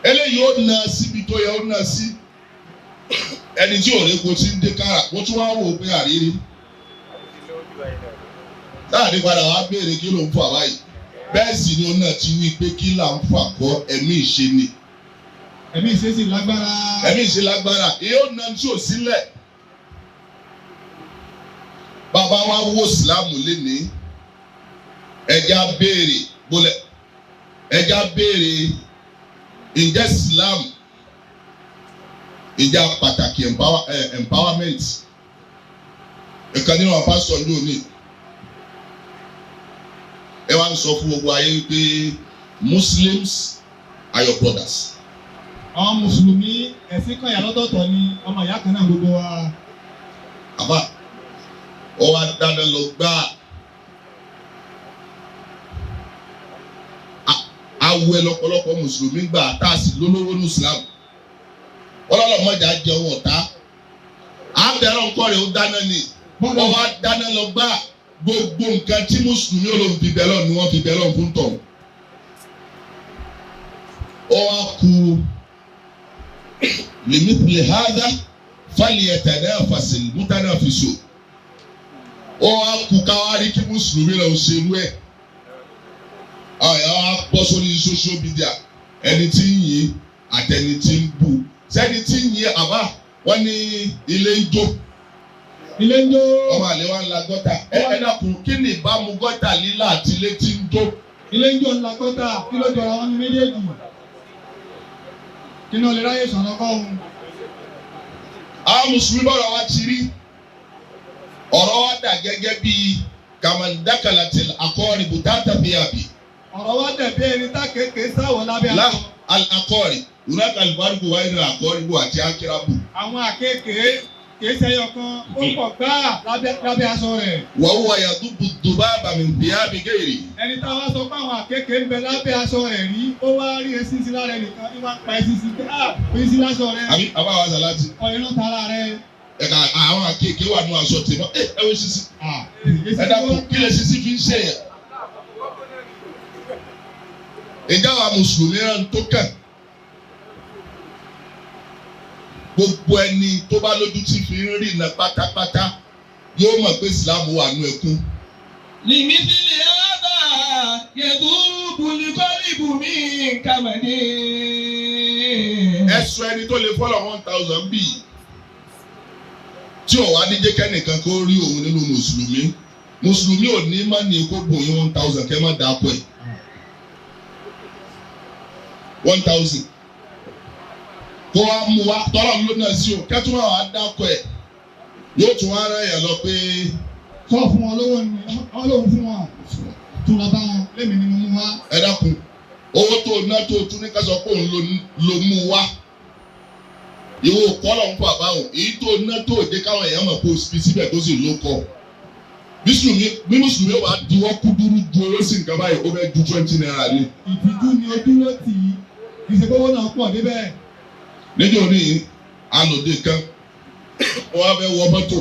eléyìí ó na síbi tó yẹ ó na sí ẹni tí ò lépo tí ń dé kára wọ́n tún wá wò ó pé àrírí. láàrin padà wá béèrè kí ló ń fà báyìí bẹ́ẹ̀ sì ni ó náà ti wí pé kí là ń fà kọ́ ẹ̀mí ìṣe ni. ẹ̀mí ìṣe sì lágbára. ẹ̀mí ìṣe lágbára yóò na tí ò sílẹ̀. bàbá wa wo ìsìlámù lénìí ẹja béèrè bólẹ̀ ẹja béèrè ǹjẹ́ ìsìlámù ìjà pàtàkì empowerment ìkan nínú àwọn pásítọ̀ ní òní ẹ wá ń sọ fún gbogbo ayé wípé Muslims are your brothers. àwọn mùsùlùmí ẹ̀sìn kan yà lọ́tọ̀ọ̀tọ̀ ni ọmọ ìyá kan náà gbogbo wa. àbá ọ wá dáná lọ gbá awẹ lọ́pọ̀lọpọ̀ mùsùlùmí gbà tá a sì lólówó ní Islam ọlọ́lọ́mọdé jẹun ọ̀tá àbẹ̀rẹ̀ nǹkan rẹ̀ ó dáná ni wọ́n wá dáná lọ gbá gbogbo nǹkan tí mùsùlùmí olóhùn fi bẹ́ẹ̀ lọ ni wọ́n fi bẹ́ẹ̀ lọ fún tọ̀. ó wá kú limithli hadha falyatanafasil mutanafisun. ó wá kú káwárí kí mùsùlùmí lọ ṣerú ẹ̀. àyà wá bọ́ sórí social media ẹni tí ń yìn àtẹni tí ń bú sẹ́ni tí ń yìn àbá wọ́n ní ilé ń jó. ilé ń jó. ọmọ àlè wa ń la gọ́tà ẹ dákun kí ni ìbámu gọ́tà lílà àti ilé tí ń jó. ilé ń jó ńlá gọ́tà kí ló jọra wọn ní méjèèjì kí náà lè ráyè sọ̀rọ̀ kọ́ òun. àwọn mùsùlùmí bọ̀rọ̀ wa ti rí ọ̀rọ̀ wa dà gẹ́gẹ́ bíi kàmàdákàlàtì àkọ́ọ̀rì bùtátà bíyàbí. ọ̀rọ̀ wa dẹ̀ bí ẹni tá kéèké sáwọ̀ lábẹ́ àkọ́. àkọ́ọ̀rì ìrúnàkà àlùbáríkù wáyé ní àkọ́ọ̀rì bò àti akérabù. àwọn àkéèké kìí ṣẹyọ kan ó pọ̀ gbáà lábẹ́ aṣọ rẹ̀. wọ́n wọ yàtúbù dùbà bàmí bíyàbí géèrè. ẹni táwa sọ pé àwọn àkéèké ń bẹ lábẹ́ aṣọ rẹ̀ rí ó wá rí esísí lára ẹnìkan ní wọ́n pa esísí pé esísí láṣọ rẹ̀. àbí àbá wa sàlájì. ọ̀yẹ́rán tara rẹ̀. ẹ̀ka àwọn àkéèké wà nù aṣọ tèmọ́ ẹ wọ́n sisi. ẹ dàpọ̀ kí lè sisi fi ń ṣe yẹn. ìjà wa mùsùlùmí rán tó kàn. gbogbo ẹni tó bá lójú tí fi ń rìn náà pátápátá yóò mọ̀ pé ìsìlámù wà nù ẹkún. Limithli hadha yadhubu al-qalbu min kamadi. ẹ̀sùn ẹni tó lè fọ́lọ̀ 1000 bíi tí ò wá díje kẹ́nìkan kó rí òun nínú mùsùlùmí ò ní má ní kó bùn yín 1000 kẹ́ má dàá pọ̀ ẹ̀ 1000 kó wa mú wa tọ́lọ̀ ló náà sí o kẹ́tù máa wá dákọ̀ ẹ̀ yóò tún wá rẹ̀ yẹn lọ pé. sọ fún wọn lówó ni ọlọ́run fún wọn tún lọ bá wọn lémi ni mo mú wá. ẹ dákun owó tó ná tó tún ní ká sọ pé òun ló mú wá ìwọ kọ́lọ̀ ń fà báwọn èyí tó ná tó dé káwọn èèyàn mọ̀ pé o fi síbẹ̀ tó sì ló kọ́ bí mùsùlùmí wà diwọ́ kúdúrú ju owó sí nǹkan báyìí ó fẹ́ ju 20 naira ní. ìtìjú ni ojú ló tì í ìṣèkówó náà pọ̀ débẹ̀. níjọ́ ní alòdì kan wọ́n á fẹ́ wọ mọ́tò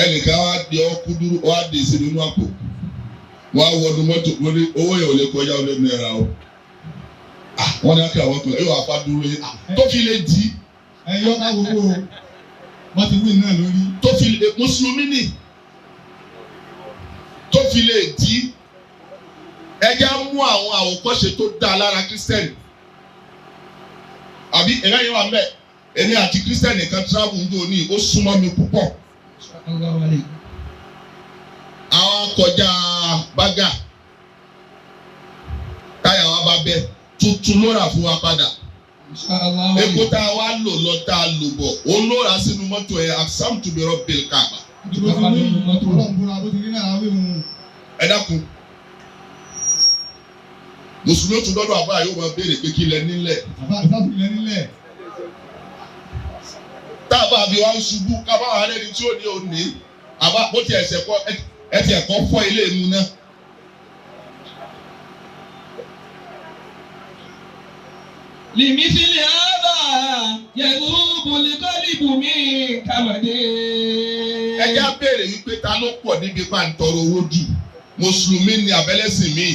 ẹnìkan wá di ọkú dúró wá di sí nínú àpò wọ́n á wọnú mọ́tò lórí owó yẹn ò lè kọjá ó lé náírà o wọ́n ní akẹ́ àwọn ọkùnrin yóò wá fá dúró yẹn tó fi lè di. ẹ yọ ká gbogbo wọ́n ti wí náà lórí. tó fi lè mùsùlùmí nì tó fi lè di ẹja mú àwọn àwòkọ́ṣe tó dáa lára kírísítẹ́nì àbí ẹ̀rọ yẹn wà ń bẹ̀ èmi àti kírísítẹ́nì kan travel ń dò ní ó súnmọ́ mi púpọ̀ àwọn kọjá bágà táyà wa bá bẹ tuntun ló rà fún wa padà epo tá a wá lò lọ tá a lò bọ̀ ó ló rà sínú mọ́tò ẹ̀ àṣàm tó bẹ̀rọ̀ bẹ̀rẹ̀ káàbà. ẹ dákun mùsùlùmí tún dọ́dọ̀ àbá yóò máa béèrè pé kí lẹ nílẹ̀. tá a bá bí wá ń ṣubú kábà wà lẹ́ni tí ó ní òní àbá bó ti ẹ̀sẹ̀ kọ́ ẹ ti ẹ̀kọ́ fọ́ ilé mu náà. لمثل هذا يذوب القلب من كمده. ẹ já béèrè wípé ta ló pọ̀ níbi pàǹtọ́rọ̀ owó jù mùsùlùmí ni àbẹ́lẹ́sìn míì.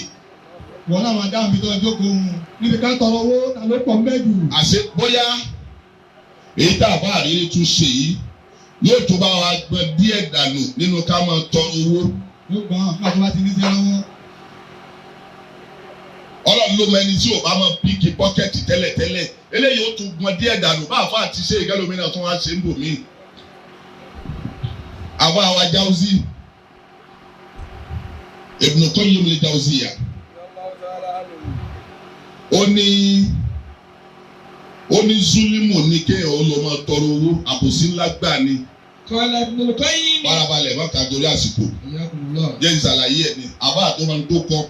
wọ́n náà máa dáhùn bí tó ọjọ́ kò ń níbi ká tọrọ owó ta ló pọ̀ mẹ́jù. àṣé bóyá èyí tá a bá àrírí tún ṣe yìí yóò tún bá wa gbọ́n díẹ̀ dànù nínú ká máa tọrọ owó. yóò gbọ́n nígbà tó bá ti ní sí lọ́wọ́. ọlọ́run ló mọ ẹni tí ò bá máa píkì pọ́kẹ́tì tẹ́lẹ̀tẹ́lẹ̀ eléyìí ó tún gbọ́n díẹ̀ dànù bá àfa àti ṣe ìkẹlòmínà tó wá ṣe ń bò míì. àwa àwa Jawzi Ibn Qayyim al-Jawziyya ó ní zulimu ní kéèyàn ó lọ máa tọrọ owó àbòsí ńlá gbà ni. قال ابن القيم. farabalẹ̀ má kà torí àsìkò jẹ́ ìsàlàyé ẹ̀ ni àbá àtọ́ máa ń tó kọ́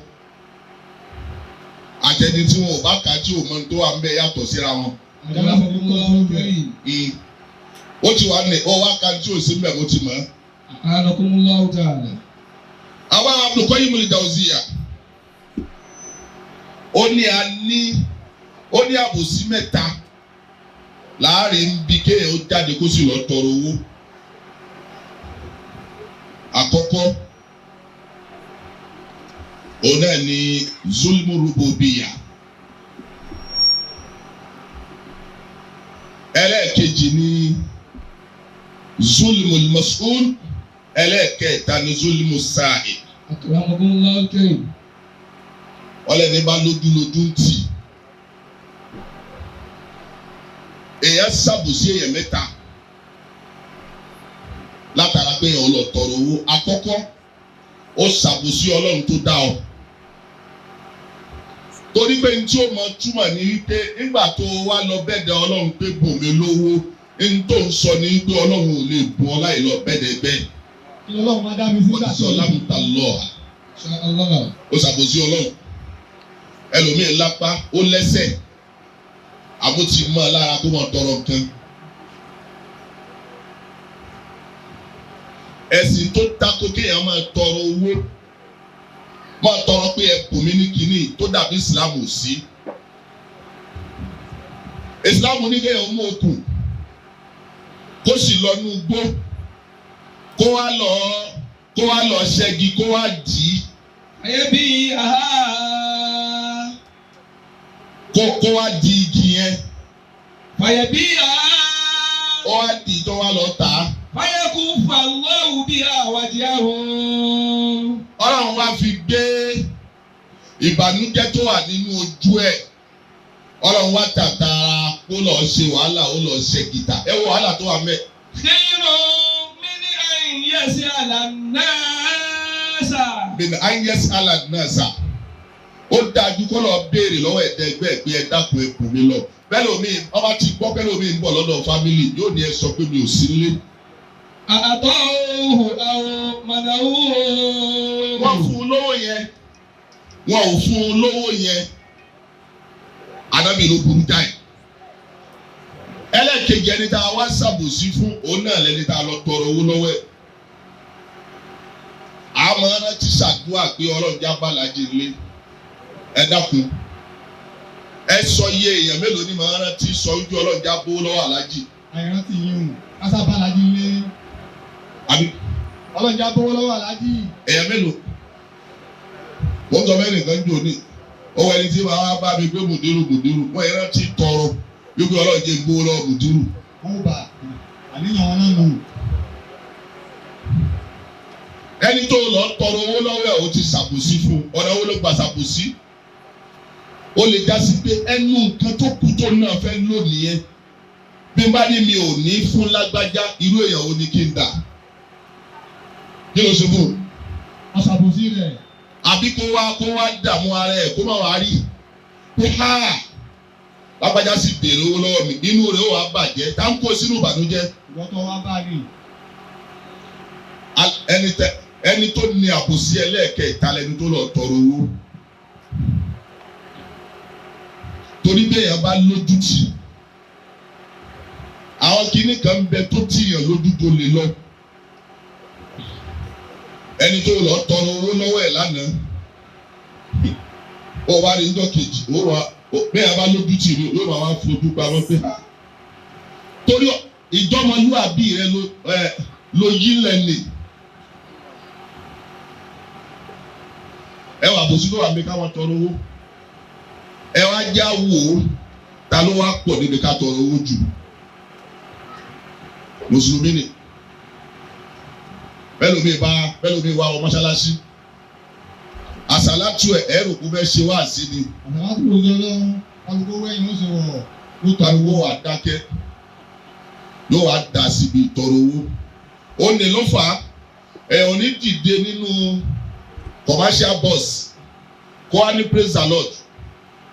àtẹni tí wọn ò bá kà tí ò mọ tó wà ń bẹ yàtọ̀ síra wọn. ó ti wà ní ọ wá ka tí ò sí mbẹ mo ti mọ̀. àwa Ibn Qayyim al-Jawziyya ó ní àbòsí mẹ́ta láàrin bí kéèyàn ó jáde kó sì lọ tọrọ owó. àkọ́kọ́ òun náà ni zulmu rububiyya. ẹlẹ́ẹ̀kejì ni zulmu al-mas'ul. ẹlẹ́ẹ̀kẹta ni zulmu as-sa'il. ọlẹ́ni bá lójúlójú ń tì. èèyàn ṣàbòsí èèyàn mẹ́ta látara pé èèyàn lọ tọrọ owó. àkọ́kọ́ ó ṣàbòsí ọlọ́run tó dá ọ. torí pé ní tí ó mọ túmọ̀ ní wípé nígbà tó wá lọ bẹ́ẹ̀dẹ̀ ọlọ́run pé bùnmi lówó ní tó ń sọ ní wípé ọlọ́run ò lè bùn ọ láì lọ bẹ́ẹ̀dẹ̀ bẹ́ẹ̀. kí ọlọ́run máa dá mi sí ìgbà tó ọ̀dùsọ̀ lámùtà lọ́ọ̀à. ó ṣàbòsí ọlọ́run. ẹlòmíín lápá ó lẹ́sẹ̀ àbó ti mọ́ ọ lára kó mọ̀ tọrọ nǹkan. ẹ̀sìn tó tako kéèyàn máa tọrọ owó máa tọrọ pé ẹ bùn mí ní kínní tó dàbí ìsìlámù sí. ìsìlámù ní kéèyàn mú okùn kó sì lọ nú igbó kó wá lọ ṣẹ́gi kó wá dì í. Ẹbí aha. Kó wá di igi yẹn. Fàyẹ̀bí aha. Ó wá dì í tó wá lọ tà á. Fàyẹ̀kú fàlọ́wù bí àwàdí àwọ̀. Ọlọ́run wá fi gbé ìbànújẹ́ tó wà nínú ojú ẹ̀. Ọlọ́run wá tàtàrà kó lọ ṣe wàhálà ó lọ ṣe gìtà. Ẹ wo wàhálà tó wà mẹ́. Kéèrò mi ní àyẹ̀sí àlànàṣà. Bẹ́ẹ̀ni ayes aladnasa. Ó dájú kó lọ béèrè lọ́wọ́ ẹ̀dá ẹgbẹ́ ẹ̀ pé ẹ dákun ẹ bùn mí lọ. Bẹ́ẹ̀ lómi ọba ti gbọ́ pé lómi ń bọ̀ lọ́dọ̀ fámìlì yóò ní ẹ sọ pé mi ò sí nílé. Àtọ́ òhùn àwọn mọ̀nàwó. Wọ́n fún un lówó yẹn. Wọn ò fún un lówó yẹn. Ànábì ló burú jáì. Ẹlẹ́ẹ̀kejì ẹni tá a wá ṣàbòsí fún òun náà lẹni tá a lọ tọrọ owó lọ́wọ́ ẹ̀. Àmọ́ rántí ṣàdúrà pé ọlọ́run já bàlájì lé. Ẹ dákun. Ẹ sọ iye èèyàn mélòó ni màá rántí sọ ojú ọlọ́run já bó lọ́wọ́ alájì. àìrántí yín o kásábà alájí lé. Àbí ọlọ́run já bówó lọ́wọ́ alájí. èèyàn mélòó? Wọ́n sọ fẹ́ẹ́ nìkan jò ní. Ó wọ ẹni tí màá bá mi gbé mùdírù. Wọ́n yẹn rántí tọrọ. Wípé ọlọ́run jẹ́ gbówó lọ́wọ́ mùdírù. wọ́n bá àníyàn wọn náà nù. ẹni tó lọ tọrọ owó lọ́wọ́ ẹ̀ ó ti ṣàbòsí fún ọ̀nà owó ló gba ṣàbòsí ó lè já sí pé ẹnu nǹkan tó kù tó náà fẹ́ lò nìyẹn bí n bá ní mi ò ní fún lágbájá irú èèyàn wo ni kí n dà kí ló ṣe fún un. aṣàbòsí rẹ̀. àbí kó wá dààmú ara ẹ̀ kó má wá rí pé lágbájá sì béèrè owó lọ́wọ́ mi inú rẹ̀ ó wá bàjẹ́ tá ń kó sínú ìbànújẹ́. ìwọ́n tó wá bá rí. ẹni tó ní àbòsí ẹlẹ́ẹ̀kẹta lẹni tó lọ tọrọ owó torí bẹ́ẹ̀ yẹn bá lójútì àwọn kìíní kan ń bẹ tó tìyàn lójú tó lè lọ ẹni tó lọ tọrọ owó lọ́wọ́ ẹ̀ lánàá ó wá rí njọ́ kejì ó wà bẹ́ẹ̀ yẹn bá lójútì ni yóò máa wá fojú pamọ́ pé torí ìjọmọlúwàbí rẹ ló yí lẹ́nìí. ẹ wà bòsí tó wà mí káwọn tọrọ owó ẹ wá já wò ó ta ló wá pọ̀ níbi ká tọrọ owó jù mùsùlùmí ni bẹ́ẹ̀ lómi wá ọ mọ́ṣáláṣí àsàlátù ẹ̀rù kú fẹ́ ṣe wá sí ni. àsàlátù ló yẹ lọ́wọ́ alùpùpù wẹ̀yìn ó ṣe wọ̀ ló ta owó àdákẹ́ yóò wá dà síbi ìtọrọ owó ó ní ló fà á ẹ̀ ò ní dìde nínú commercial bus kó wá ní praise the Lord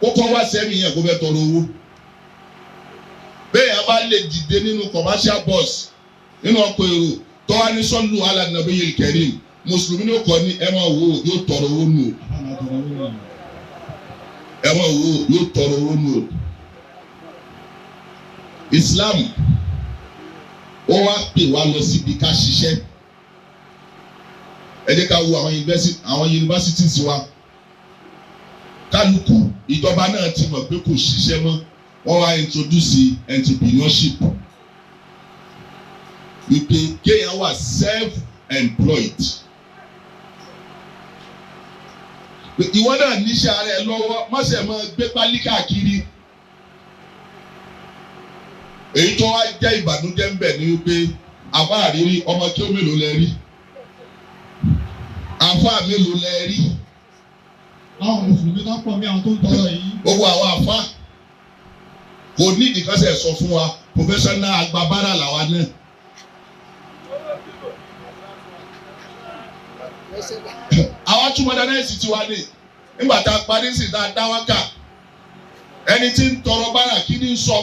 kó kọ́ wá sẹ́mi yẹn kó fẹ́ tọrọ owó bẹ́ẹ̀ yẹn bá lè dìde nínú commercial bus nínú ọkọ̀ èrò tó wá ní sọ́lù ala nabiyil karim mùsùlùmí ní kọ́ ní ẹ máa wò ó yóò tọrọ owó nù ẹ máa wò ó yóò tọrọ owó nù Islam ó wá pè wá lọ síbi ká ṣiṣẹ́ ẹ jẹ́ ká wo àwọn yunifásitì wa kálukú ìjọba náà ti mọ̀ pé kò ṣiṣẹ́ mọ́ wọ́n wá introduce entrepreneurship wípé kéèyàn wà self-employed ìwọ náà níṣẹ́ ara ẹ lọ́wọ́ má ṣe máa gbé pálí káàkiri èyí tó wá jẹ́ ìbànújẹ́ ń bẹ ní wípé àbá àrírí ọmọ kí ó mélòó lẹ rí àfa mélòó lẹ rí. àwọn mùsùlùmí náà pọ̀ mí àwọn tó ń tọrọ yìí. gbogbo àwọn àfa kò ní ìdíkásẹ̀ sọ fún wa professional agbábára làwa náà. àwa tún modernize tiwa ní nígbà tá a parí sí tá a dá wákà ẹni tí ń tọrọ bára kí ni ń sọ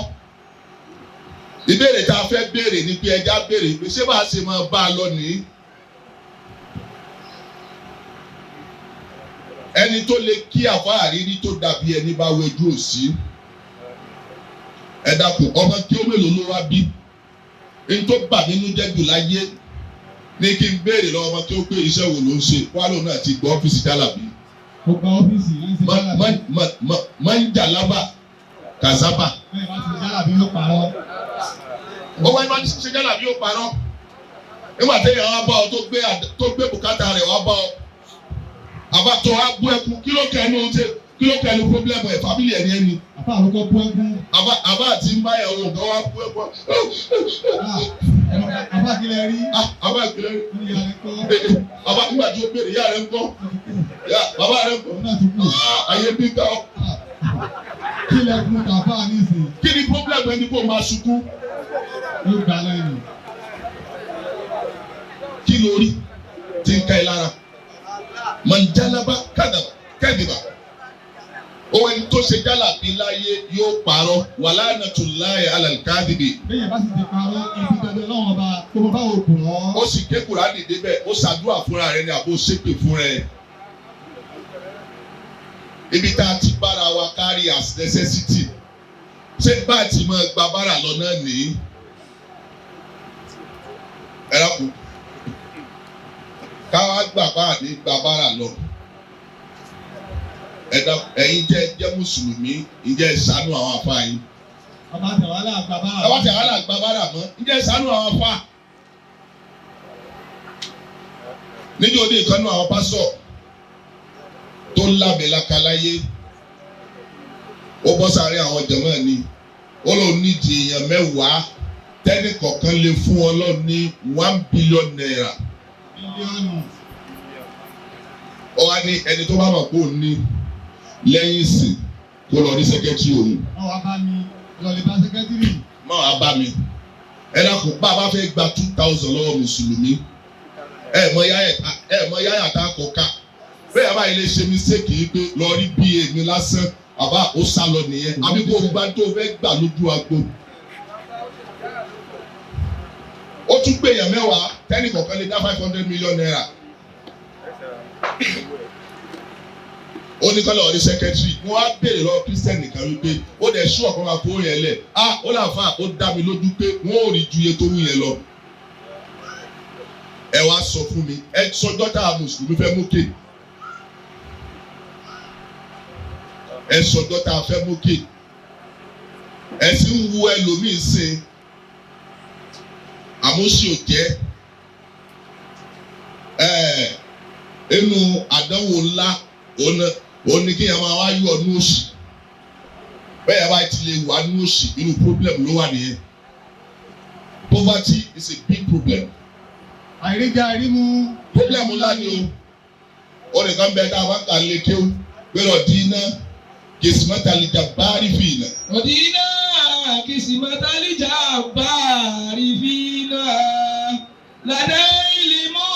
ìbéèrè tá a fẹ́ béèrè ni pé ẹja béèrè pé ṣé bá a ṣe máa bá a lọ nìyí. ẹni tó lè kí àfa àrírí tó dàbí ẹni bá wẹjú òsì ẹ dákun ọmọ kí ó mélòó ló wá bí n tó bà nínú jẹ́ jù láyé ní kí n béèrè lọ́wọ́ ọmọ kí ó pé iṣẹ́ wo ló ń ṣe wálò náà ti gbọ́ ọ́fíìsì Jalabi. ó gba ọ́fíìsì yìí ṣe Jalabi. máa ń jà lábà kàzábà. bẹ́ẹ̀ bá ti ṣe Jalabi yóò parọ́. ó wáyé bá ti ṣe Jalabi yóò parọ́ nígbà téèyàn wá bá ọ tó gbé bùkátà rẹ̀ wá bá ọ àbátọ abú ẹkún kí ló kẹnu pọblẹmù ẹ fábílì ẹni ẹni. àbá àlùkò bú ẹkún. àbá àti ń bá ẹ̀rọ nǹkan wá bú ẹkún. àbá kílẹ̀ rí. àbá kílẹ̀ rí. ìyá rẹ̀ kọ́. àbá nígbà tí ó béèrè ìyá rẹ̀ ń kọ́. bàbá rẹ̀ ń kọ́. òun náà ti kú. ayé bí ká ọ. kílẹ̀ kún kàfá nísìnyí. kí ni pọblẹmù ẹni kó máa sunkún. yóò gbà lẹ́yìn. kí lórí tí ń ká ẹ lára. Manjalaba kadiba owó ẹni tó ṣe Jalabi láyé yóò parọ́ wala'natullahi alal kadibi. bẹ́ẹ̀ bá sì ti parọ́ ẹbí dandan lọ́wọ́ ọba kó bá wò kù wọ́n. ó sì ké Kùránì débẹ̀ ó ṣàdúrà fúnra rẹ̀ ni àbó ṣépè fúnra ẹ̀. ibi tá a ti bára wa carry as necessity ṣé bá a ti máa gba bára lọ náà nìyí. ẹ dákun káwá gbà bá àdé gba bára lọ ẹ̀yin jẹ́ mùsùlùmí ǹjẹ́ ìṣàánú àwọn afá yín. ọba tẹ̀wálà gba bára. ọba tẹ̀wálà gba bára mọ́ ǹjẹ́ ìṣàánú àwọn afá. níjọ́ òde ìkànnì àwọn pásọ̀ tó lábẹ́láka láyé ó bọ́ sáré àwọn jàmáà ni ó lọ nídìí èèyàn mẹ́wàá tẹ́nì kọ̀ọ̀kan lè fún Ọlọ́run ní 1 billion naira. Ó wá ní ẹni tó bá mọ̀ pé òun ní lẹ́yìn ìsìn kó lọ rí sẹ́kẹ́tírì òun. Wọ́n wá bá mi lọ lè bá sẹ́kẹ́tírì. Má wàá bá mi. Ẹ dákun bá a bá fẹ́ gba 2,000 lọ́wọ́ mùsùlùmí. Ẹ mọ yáyà tá a kọ ká. Bẹ́ẹ̀ bá ilé ṣe mistake yìí pé lọ rí bí èmi lásán àbá ó sá lọ nìyẹn. Àbí kò gba tó fẹ́ gbà lójú agbo. Ó tún pè yàn mẹ́wàá tẹ́nì kọ̀ọ̀kan lè dá 500 million naira. Ó ní kọ́lá ọ̀rí sẹ́kẹ́tírì wọ́n á béèrè lọ́wọ́ Christian nìkan wípé ó dẹ̀ ṣú ọ̀kan máa kó yẹn lẹ̀ ó làǹfà ó dá mi lójú pé wọ́n ò rí ju iye tó wú yẹn lọ. Ẹ wá sọ fún mi ẹ sọjọ́ tá a mùsùlùmí fẹ́ mókè ẹ sọjọ́ tá a fẹ́ mókè ẹ sì ń wu ẹlòmíín sìn àmúṣe òjẹ́ inú àdánwò ńlá òun ni kéèyàn máa wá yọ ọdún òṣì bẹ́ẹ̀ yà bá ti lè wà ní òṣì inú problem ló wà nìyẹn. Poverty is a big problem. Àìríjẹ àìrímu. Problem ńlá ni o. Ó nìkan bẹ tá a bá kà lè kéwù pẹ̀lú ọ̀dínà kìsìmọ́tàlìjà báárì fìlà. ọ̀dínà kìsìmọ́tàlìjà báárì fìlà lànà ìlímọ̀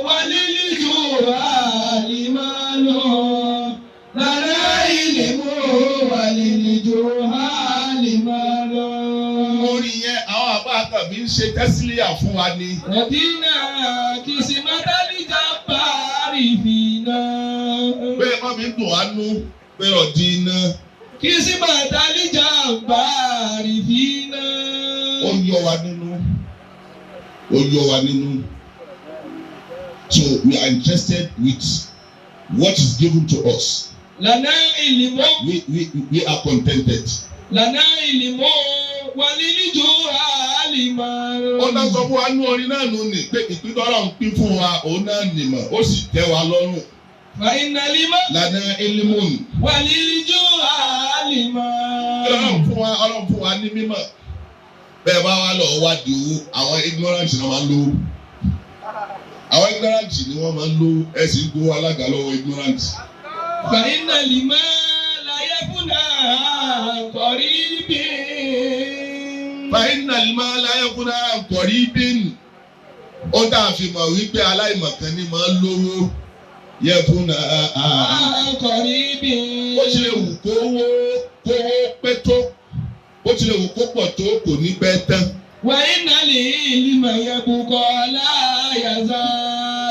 wàlílìjù àlìmánù lànà ìlímọ̀ wàlílìjù àlìmánù. Orí yẹn àwọn àbá àkàbí ń ṣe tẹ́sílíà fún wa ni. ọ̀dínà kìsìmọ́tàlìjà báárì fìlà. Bẹ́ẹ̀ má mi dùn wá nú pé ọ̀dínà. kìsìmọ́tàlìjà báárì fìlà. Ó yọ wa nínú. Ó yọ wa nínú. So we are interested with what is given to us. Lana ilimo. We are contented. Lana ilimo walilijo alima. Ó dá sọ fún wa nú orin náà nù ní pé ìpín tọ́lá ń pín fún wa òun náà nìmọ̀ ó sì tẹ́ wa lọ́rùn. Fa iná lima. Lana ilimun. Walilijo alima. Ọlọ́run fún wa ní mímọ̀. Bẹ́ẹ̀ bá wá lọ wádìí owó àwọn ignorant náà máa ń lówó. Àwọn ignorant ni wọ́n máa ń lówó ẹ̀sìn gbówó alága lọ́wọ́ ignorant. Fa iná lima láyé fúnà kọ̀rí bí. Fa iná lima láyé fúnà kọ̀rí bí. Ó dà fi mọ̀ wípé aláìmọ̀kan ni máa ń lówó yẹ fúnà kọ̀rí bí. ó ti lè wù kówó pé tó ó ti lè wù kó pọ̀ tó kò ní pẹ́ tán. Wàyí nàlẹ́ ìlímọ̀ yẹn kúkọ́ láyàzá.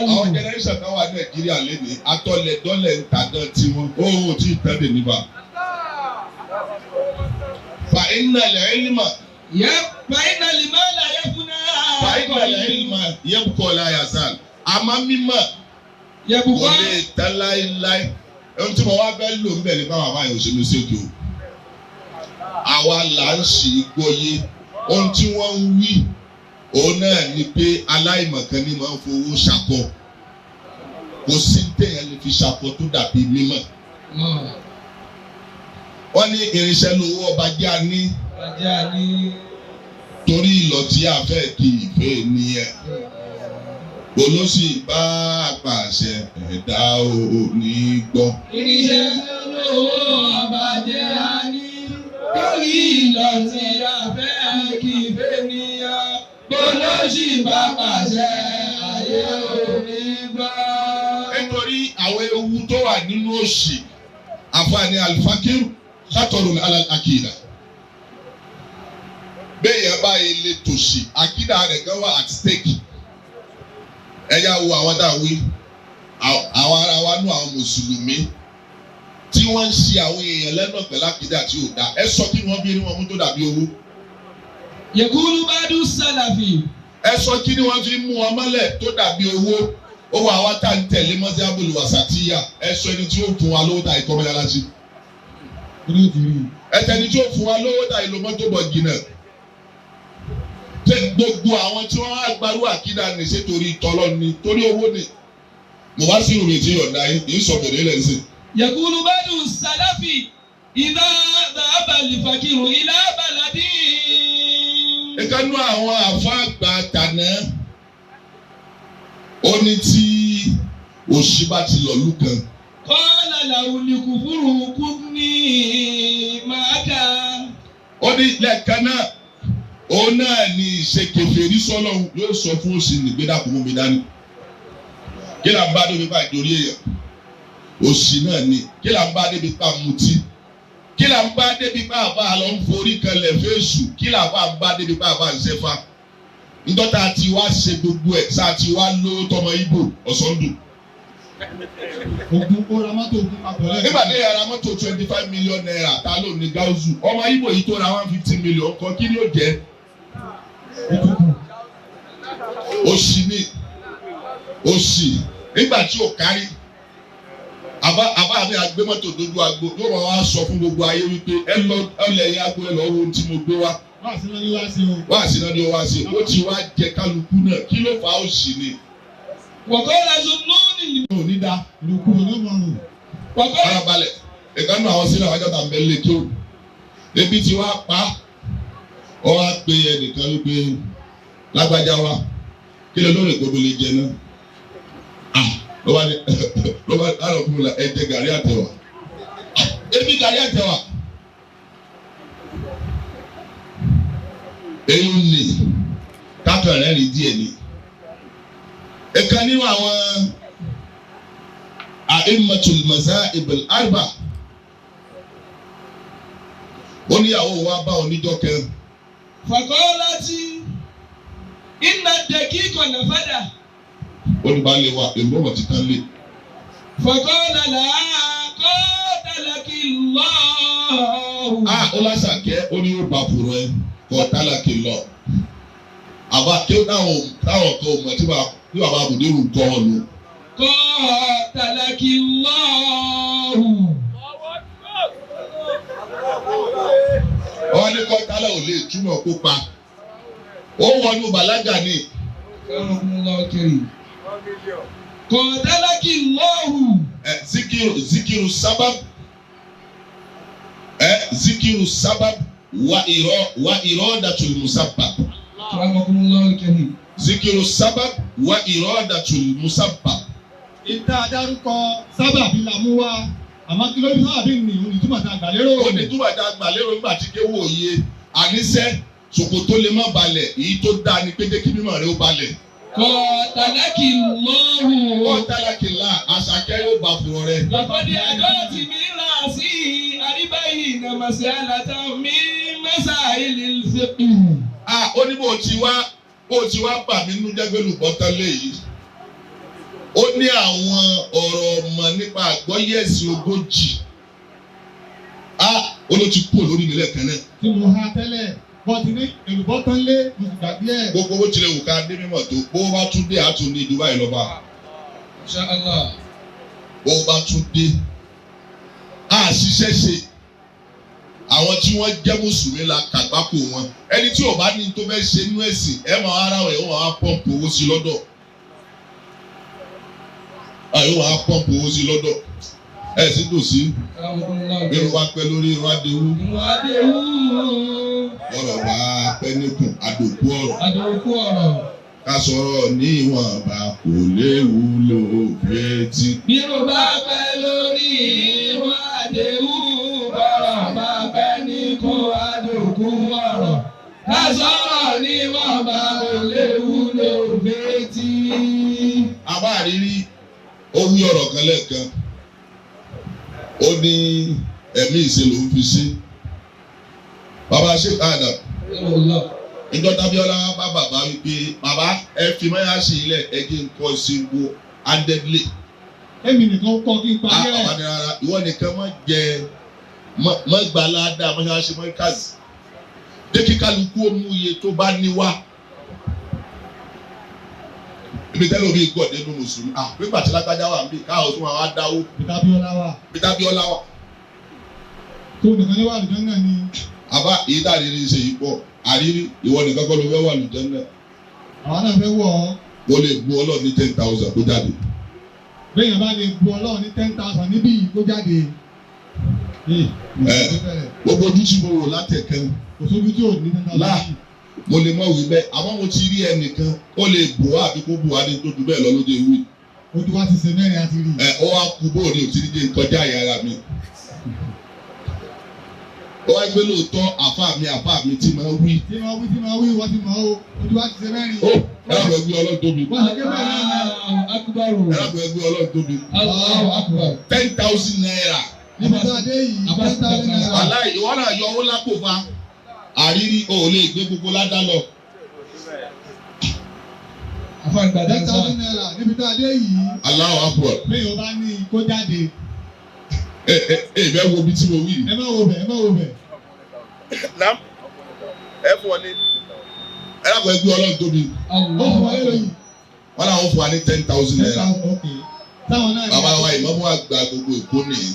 Àwọn generation kan wà Nàìjíríà lẹ́nu atọ́lẹ̀ dọ́lẹ̀ ń ta gan tiwọn ó tí ì tán dè níbà. Fa iná lẹ̀ ẹ́límà. Fa iná lìmọ̀ láyé fúnà. Fa iná lẹ̀ ẹ́límà yẹ kúkọ́ láyàzá. Àmọ́ mímọ̀ Yẹ̀bùkọ́. kò lè tán láéláé. Ohun tí mo wá fẹ́ lò ń bẹ̀ ní báwa báyìí òṣèlú ṣèkì o. Àwa là ń ṣì gbọ́yé. Ohun tí wọ́n ń wí òun náà ni pé aláìmọ̀kan ni máa ń fowó ṣakọ. Kò sí téèyàn lè fi ṣakọ tó dàbí mímọ̀. Wọ́n ní irinṣẹ́ lówó ọba jẹ́ àní. Torí ìlọ tí a fẹ́ kí ìfẹ́ nìyẹn. Olóṣì bá àpàṣẹ ẹ̀dá òní gbọ́. Irinṣẹ́ lówó ọba jẹ́ àní. Torí ìlọ tí a fẹ́ kí ìfẹ́ nìyẹn. Olóṣì bá pàṣẹ ayé òní gbọ́. Nítorí àwọn ewu tó wà nínú òṣì àfààní alifakiru látọ̀run alákìlá. Bẹ́ẹ̀ yẹn bá ilé tòṣì àkídà rẹ̀ gan wà at stake. Ẹ̀yà wo àwọn dàwí àwọn ará wa nú àwọn mùsùlùmí tí wọ́n ń ṣe àwọn èèyàn lẹ́nà pẹ̀lú àkídà tí ò dá. Ẹ sọ kí wọ́n bí ní wọn mú tó dàbí owó. Yẹ̀kúlú bá dùn sálàfì. Ẹ sọ kí ni wọ́n fi mú wọn mọ́lẹ̀ tó dàbí owó. Owó àwa tá ń tẹ̀lé mọ́sábùlù wàsàtíyà. Ẹ sọ ẹni tí ó fún wa lówó ta ìkọ́ mọ́yálásí. Ẹ tẹni tí ó fún wa lówó ta ìlú mọ́tò bọ̀ jìnnà. Ṣé gbogbo àwọn tí wọ́n á gbarú àkídà ní ṣé torí tọ́lọ́ ni torí owó ni. Mo wá sí ìròyìn tí yọ̀ǹda yín kì í sọ bẹ̀rẹ̀ lẹ́sìn. Yẹ̀kúlú bá dùn sálàfì. Ìdá àbàlì fàkìrù ìlà àbàlàdì. Ìkànnú àwọn àfa àgbà tànà ó ní tí òṣì bá ti lọ lù kan. Qala lahu likufuru kunni ma'aka. Ó ní lẹ́ẹ̀kan náà òun náà ní ìṣèkèfèrí sọ́lọ́hún yóò sọ fún òṣì nígbèdàkùn mú mi dání. Kí là ń bá débi pa ìdórí èèyàn? Òṣì náà ni. Kí là ń bá débi pa mutí? Kí là ń bá débi pa àbá lọ ń forí kanlẹ̀ fèsù? Kí là ń bá débi pa àbá ń ṣẹ́fà? Ndọ́ta ti wá ṣe gbogbo ẹ̀ sáà ti wá lówó tọmọ Ìgbò ọ̀sán-dùn. Ogun ó ra mọ́tò ogun papọ̀ lẹ́yìn. Nígbà tí yàrá mọ́tò 25 million naira ta ló ní gáúsù ọmọ Ìgbò yìí tó ra 150 million kan kí ni ó jẹ́? Òṣì ni òṣì nígbà tí ò kárí àbá mi àgbé mọ́tò dojú agbo yóò máa wá sọ fún gbogbo ayé wípé ẹ lọ ẹlẹ́yìn agbo ẹ lọ wo ohun tí mo gbé wá. Wá sí náà ni wá sí o. Wá sí náà ni ó wá sí ó ti wá jẹ kálukú náà kí ló fà á òṣì ni. Wa qala Zunnuni. Ò ní dá. Ìlúkú ló mọ̀ rùn. Wa qala Farabalẹ̀ ìkànnì àwọn sínú àwọn àjọta mbẹ́lẹ̀ kí o. Ebi ti wá pa ọ wá pe ẹnìkan wípé lágbájá wa kí ló lórí gbogbo lè jẹ náà. Ló bá àrò fún mi la ẹ jẹ gàrí àtẹwà. Ebi gàrí àtẹwà. Èyí ni kákan rẹ̀ rí díẹ̀ ni. Ẹ̀ka nínú àwọn a'immatul mazahib al-arba. Ó níyàwó wa bá oníjọ́ kẹrin. Faqalati inna ad-daqiqa nafada. Olùbálẹ̀ wa èmi ọmọ ti tán lé. Faqala laha qatalaki Allah. Ó lásàkẹ́ ó ní yóò bá fòrò ẹ kọ́ tálákì lọ. Àbá kí ó táwọn kan mọ̀ tí bàbá àbùdérù kọ́ ọ lò. Qatalaki Allah. Wọ́n ní kọ́ tálá ò lè túmọ̀ kó pa. Ó wọnú bàlágà ni. Qatalaki Allah. Zikiru sábàb. Zikiru sábàb wa iradatul musabbab. Zikiru sábàb wa iradatul musabbab. Ìta dárúkọ sábàbí la mú wá. Àmọ́ kí ló ní sábàbí ni òun ìtumọ̀ tá a gbà lérò. Ó ní túmọ̀ tá a gbà lérò nígbà tí kéwò yé. Àníṣẹ́ ṣòkòtò lè má balẹ̀ èyí tó dáa ni pété kí mímọ̀ rẹ̀ ó balẹ̀. Qatalaki Allah. Wọ́n tálákì là àṣàkẹ́ yóò bá fúnra rẹ̀. Laqad adati min ra'si arba'ina mas'alatan min masailil fiqh. Ó ní bó ti wá bà mí nínú jẹ́gbẹ́lú bọ́tán léyìí. Ó ní àwọn ọ̀rọ̀ ọmọ nípa àgbọ́yé ẹ̀sìn 40. Ó ló ti kúrò lórí mi lẹ́ẹ̀kan náà. Tí mo ha tẹ́lẹ̀, wọ́n ti ní èlùbọ́ tán lé, mo sì gbàgbé ẹ̀. Gbogbo bó tilẹ̀ wù ká dé mímọ̀ tó, bó bá tún dé àtún ní Dubai lọ́ba. Insha Allah. Bó bá tún dé, ṣiṣẹ́ ṣe. Àwọn tí wọ́n jẹ́ mùsùlùmí la kàgbákò wọn. Ẹni tí ò bá ní tó fẹ́ ṣe nínú ẹ̀sìn, ẹ máa ara ẹ̀ wọ́n á pọ́ǹpù owó sí lọ́dọ̀. Yóò wá pọ́ǹpù owó sí lọ́dọ̀. Ẹ sì dùn sí. Irun wa pẹ́ lórí irun adéwú. Ọ̀rọ̀ bá pẹ́ níkùn àdòkú ọ̀rọ̀. Ká sọ̀rọ̀ ní ìwọ̀nba kò léwu ló fetí. Irun bá pẹ́ lórí irun adéwú. Ọ̀rọ̀ bá pẹ́ níkùn àdòkú ọ̀rọ̀. Ká sọ̀rọ̀ ní ìwọ̀nba kò léwu ló fetí. Àbá àrírí ó wí ọ̀rọ̀ kan lẹ́ẹ̀kan. Ó ní ẹ̀mí ìṣèlú ń fi ṣe. Bàbá Sheikh Adam. Ìjọ Tábíọ́lá bá bàbá wípé bàbá ẹ fi mẹ́yà sí ilẹ̀ ẹgbẹ́ nǹkan ṣègbò handedly. Èmi nìkan kọ́ kí n parí ẹ̀. Bàbá ní rárá ìwọ nìkan mọ́ gbà ládàá mọ́ṣáláṣí mọ́ríkàsì. Dé kí kálukú ó mú iye tó bá ní wá. Ibi tẹ́lẹ̀ omi gbọ̀ nínú mùsùlùmí. Nígbà tí lágbájá wà níbí káwọn tó máa wá dáwó. Tábíọ́lá wà. Tó nìkan ní wà lùjọ́ náà ni. Àbá èyí tá àrírí ṣe yìí pọ̀ àrírí ìwọ nìkan kọ́ ló fẹ́ wà lùjọ́ náà. Àwọn náà fẹ́ wọ̀ ọ́. Ó lè bu Ọlọ́run ní 10,000 kó jáde. Béèyàn bá lè bu Ọlọ́run ní 10,000 níbí kó jáde. Gbogbo ojú tí mo wò látẹ̀kẹ́. Kò sójú tí ò ní 10,000. Láà mo lè mọ wí bẹ́ẹ̀ àmọ́ mo ti rí ẹnìkan ó lè bù wá àbí kó bù wá ní tó dùn bẹ́ẹ̀ lọ lóde ìwé. Ojú wa ti ṣe mẹ́rin àti rí. Ó wá kú bóòrí òtí ní kọjá ìyára mi. Ó wá gbé lóòótọ́ àfáà mi tí máa wí. Tí máa wí wọ́n ti mọ̀ o. Ojú wa ti ṣe mẹ́rin. Ó ẹ̀rọ ẹgbẹ́ ọlọ́run tóbi. Wọ́n ṣe kébẹ̀ náà. Akubaru. Ẹ̀rọ ẹgbẹ́ ọlọ́run tóbi. Allahu Akbar. 10,000 naira. Níbi tó adé yìí, 10,000 naira. Aláì ìwọ náà yọ owó lápò fa. Àrírí o ò lè gbé gbogbo ládá lọ. Afáàgbà 10,000 naira níbi tó adé yìí. Allahu Akbar. Bẹ́ẹ̀ o bá ní kó jáde. Bẹ́ẹ̀ wo bí tí mo wí. Ẹ má wo bẹ̀. Nam ẹ fún ọ ní. Ẹ lápò ẹgbẹ́ ọlọ́run tóbi. Ó fún wa lóyún. Wọ́n náà wọ́n fún wa ní 10,000 naira. Táwọn náà. Bàbá wa ìmáàmù àgbà gbogbo Èkó nìyí.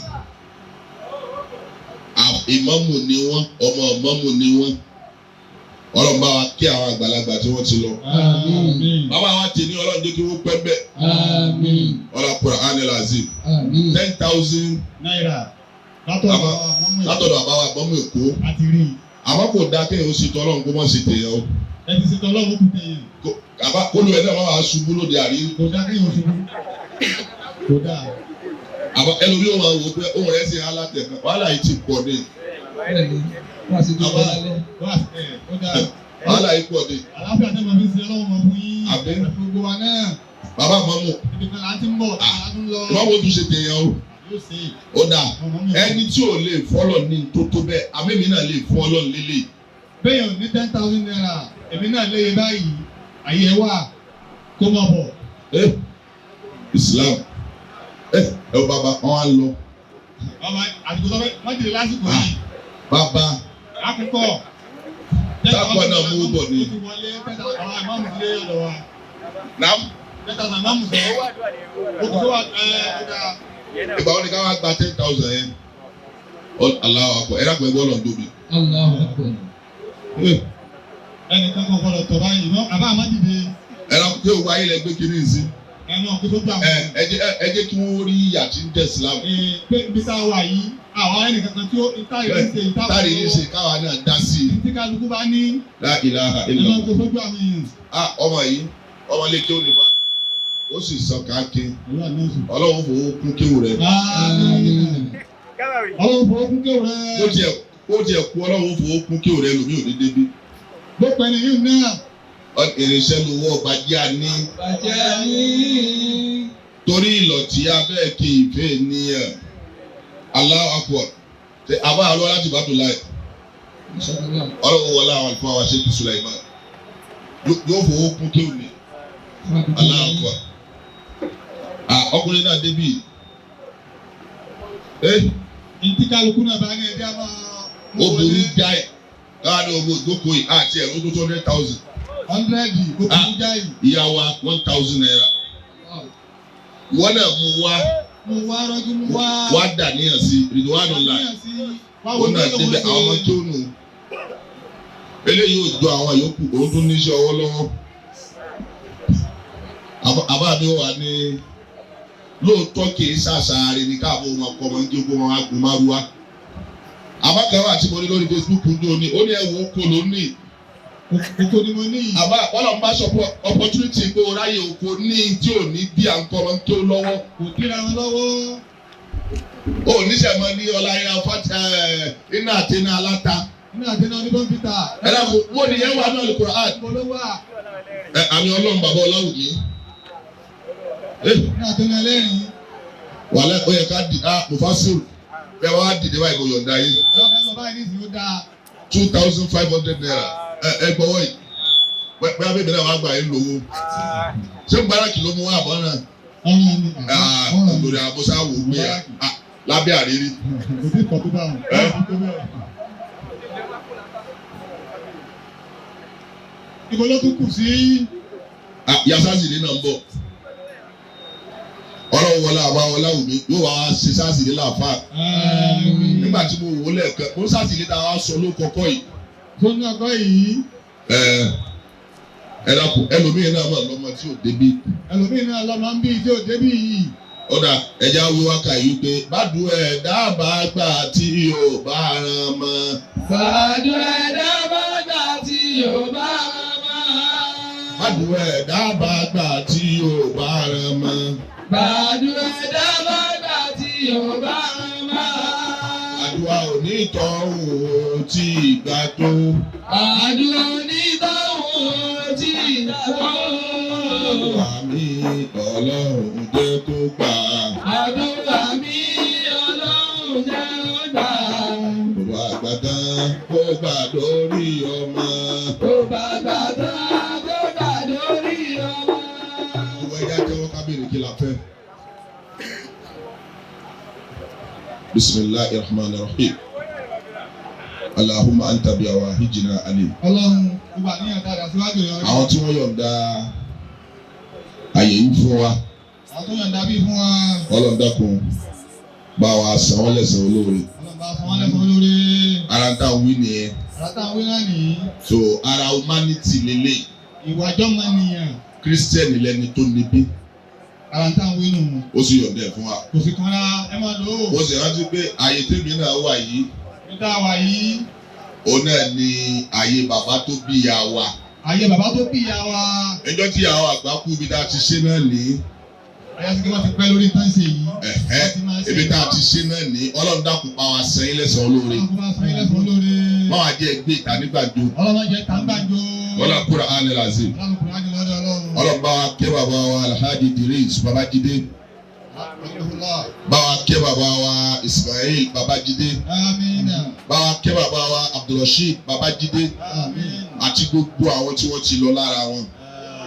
Ìmáàmù ni wọ́n, ọmọ ìmáàmù ni wọ́n. Ọlọ́run bá wa kí àwọn àgbàlagbà tí wọ́n ti lọ. Àmín. Bàbá wa ti ní ọlọ́run jẹ́ kí wọ́n pẹ́ bẹ́ẹ̀. Àmín. Ọlọ́run Qur'an al-Azim. Àmín. 10,000 Náírà. Látọ̀dọ̀ bàbá wa ìmáàmù Èkó. àti rí. Àmọ́ kò dáa kéèyàn ó ṣe tọ́lọ́run kó mọ̀ sí tèèyàn o. Ẹ ti ṣètò ọlọ́run kù tẹ̀yìn. Àbá olùwẹ̀ náà máa ṣubú lóde àríyí. Kò dá kéèyàn ṣubú. Kò dáa. Àbá ẹlòmíì ó máa wò pé ohun rẹ̀ ṣe alátẹ̀ kan. Wàhálà yìí ti pọ̀ dé. Bẹ́ẹ̀ni, wọ́n ti dùn bọ́lá lẹ́. Ó dáa. Wàhálà yìí pọ̀ dé. Àlàáfíà tẹ́ mọ̀ fi ṣe ọlọ́run mọ̀ fún yín. Àmín. Gbogbo wa náà. Bàbá ìmáàmù Ibi kan láti ń bọ̀. Láti ń lọ. ìmáàmù ó tún ṣe tèèyàn o. Yóò ṣe. Ó dáa. Ẹni tí ò lè fọ́lọ̀ ní tó bẹ́ẹ̀, àmẹ́mi náà lè fún ọlọ́run lélẹ̀. Béèyàn ní 10,000 naira. Èmi náà léye báyìí. Àyè wà. Kó mọ̀ bọ̀. Islam. Bàbá wọn á lọ. Ọmọ àdìgbò sọ pé wọ́n dìde lásìkò yìí. Bàbá Akókò. Dákọ̀ náà mú bọ̀ ni. Ó ti wọlé 10,000 àwọn ìmáàmù lé ọ̀dọ̀ wa. Nam. 10,000 ìmáàmù sọ. Ó ti tó wà ọ̀dà. Ìgbà wọn ni ká wá gba 10,000 yẹn. Allahu Akbar. Ẹ̀rọ àgbẹ̀gbẹ̀ ọlọ́run tóbi. Allahu Akbar. Ẹnìkan kò gbọdọ̀ tọ̀ báyìí. Àbá àmọ́ dìde. Ẹ̀rọ tí o wáyé lẹ gbé kiri sí. Ẹnu ọ̀gbìn tó gbà wọ́n. Ẹ jẹ́ kí wọ́n rí ìyà tí ń tẹ̀ Islam. Pé ibi tá a wà yìí, àwọn ẹnìkan kan tí ó táyì ní ṣe ìtàwọn. Táàrí ní ṣe káwa náà dá sí i. Tí kálukú bá ní. La ilaha Ẹnu illallah. ọ̀gbìn tó gbà àwọn èèyàn. Ọmọ yìí, ọmọ lè kéwòn nípa. Ó sì sọ káàkiri. Ọlọ́run fowó kún kéwù rẹ̀. Ọlọ́run fowó kún kéwù rẹ̀. Ó tiẹ̀ kú ọlọ́run fowó kún kéwù rẹ̀ lómi ò ní débi. Bó pẹ́ni yìí náà. Irinṣẹ́ lówó ọba jẹ́ àní. Bàjẹ́ ní. Torí ìlọ̀tí abẹ́ kí ìfẹ́ níyàn. Allahu Akbar. Àbá àlọ́ láti bá tó láì. Ọlọ́run wọlé àwọn àlùfáà wa Sheikh Sulaiman. Yóò fowó kún kéwù ni. Allahu Akbar. Ọkùnrin náà débì. Ìtí kálukú náà bá ní ẹja máa. Ó burú jáì. Káàdì owó ìdókòó yìí àti ẹ̀rọ tó 200,000. 100 gbogbo ìjà yìí. Ìyá wa 1,000 naira. Ìwọ náà mú wá. Mo wá rọ́jú mo wá. Wá dà níyàn sí Ridwanullah. Ó náà débẹ̀ àwọn ọmọ tó nù. Eléyìí ò jọ àwọn yòókù òun tún ní iṣẹ́ ọwọ́ lọ́wọ́. Àbá mi wà ní lóòótọ́ kì í ṣàṣàárè ní káàbọ̀ ọmọ ọkọ ọmọ ní ogún ọmọ agun márùwá. Àbákẹ́wà tí mo ní lórí Facebook ń dóni, ó ní ẹ̀wọ̀n oko ló ní. Oko ni mo ní yìí. Àbá wọ́n lọ bá sọ pé opportunity pé o ráyè oko ní tí ò ní bí à ń kọ́ ọmọ tó lọ́wọ́. Kò kíra wọn lọ́wọ́. O níṣẹ́ mọ ní ọláyà fata iná àti iná aláta. Iná àti iná oníbọ̀npítà. Ẹ dàpọ̀ wọ́n ní yẹn wà ní Al-Qur'an. Mo ló wà. Àmì Ọlọ́run bàbá Ọláwùmí. Iná àti iná ẹlẹ́rìí. Wàlẹ́ ó yẹ ká di Mufasiru. Bẹ́ẹ̀ wá dìde báyìí kò yọ̀ǹda yìí. Ẹ̀rọ fẹ́ sọ báyìí ní ìsìn ó dáa. 2,500 naira. Ẹ gbọ́wọ́ yìí. Bẹ́ẹ̀ bẹ́ẹ̀ náà wàá gbà yín lówó. Ṣé ń gbára kìló mú wá àbọ̀ náà? Nítorí àbúṣá wò pé lábẹ́ àrírí. Kò tí kọ̀ tó bá wọn. Ibo ló tún kù sí. Yasasiri náà ń bọ̀. Ọlọ́run wọlé àwa Ọláwùmí yóò wá ṣe sásìlè láàfà. Nígbà tí mo wò ó lẹ́ẹ̀kan, mo sásìlè tá a wá sọ ló kọ́kọ́ yìí. Tó ní ọkọ yìí. Ẹ dàpọ̀ ẹlòmíín náà mọ̀ lọ́mọ tí ò débí. Ẹlòmíín náà lọ́mọ ń bí tí ò débí yìí. Ọ̀dà ẹja wíwákà yìí pé bàdùn ẹ̀ dábàá gbà tí yóò bá rán mọ́. Bàdùn ẹ̀ dábàá gbà tí yóò bá rán mọ́. Bàdùn ẹ̀ dábàá gbà tí yóò bá rán mọ́. Gbàdúrà dábàgbà tí yóò bá máa. Àdúrà onítọ̀hún tí ìgbà tó. Àdúrà onítọ̀hún tí ìgbà tó. Àdúrà mi Ọlọ́run jẹ́ kó gbà. Àdúrà mi Ọlọ́run jẹ́ kó gbà. Bàbá àgbàdá kó gbà lórí ọmọ. Tó bá gbàdá kó gbà lórí ọmọ. Gbogbo ẹja jẹ́wọ́ kábìrì kí la fẹ́. Bismillahir Rahmanir Rahim. Allahumma anta bi awahijina alim. Ọlọ́run gbogbo àníyàn dáadáa síwájú rẹ̀. Àwọn tí wọ́n yọ̀ǹda àyè yìí fún wa. Àwọn tó yọ̀ǹda bí fún wa. Ọlọ́run dákun bá wa san wọ́n lẹ́san olóore. Ọlọ́run bá fún wọn lẹ́sàn lórí. Ara ń tà wí nìyẹn. Àràtà wí náà nìyí. So ara humanity lélẹ̀. Ìwà jọ́mọ nìyàn. Christian lẹni tó níbí. Àràtà wí nù. Ó sì yọ̀ǹda ẹ̀ fún wa. Kò sí kan rárá ẹ máa lò ó. Ó sì rántí pé àyè tèmi náà wà yìí. Níta wà yìí. Òun náà ni àyè bàbá tó bí ìyá wa. Ayé bàbá tó bí ìyá wa. Ẹjọ́ tí àwọn àgbà kú ibi tá a ti ṣe náà ní. Ayé sì kí wọ́n ti pẹ́ lórí táǹsì yìí. Ibi tá a ti ṣe náà ní. Ọlọ́run dákun pa wá san yín lẹ́san olóore. Ọlọ́run bá san yín lẹ́san lórí. Báwa jẹ́ ẹgbẹ́ ìta nígbàdo. Ọlọ́run jẹ́ tàǹgbàjò. Ọlọ́run kúrò ánì làzim. Ọlọ́run kùnà jù lọ́dọ̀ Ọlọ́run. Ọlọ́run bá wa kẹ́ bàbá wa Alhaji Idris Babájídé. Bá wa kẹ́ bàbá wa Ismail Babájídé. Amina. Bá wa kẹ́ bàbá wa Abdulrasheed Babájídé. Amin. Àti gbogbo àwọn tí wọ́n ti lọ lára wọn.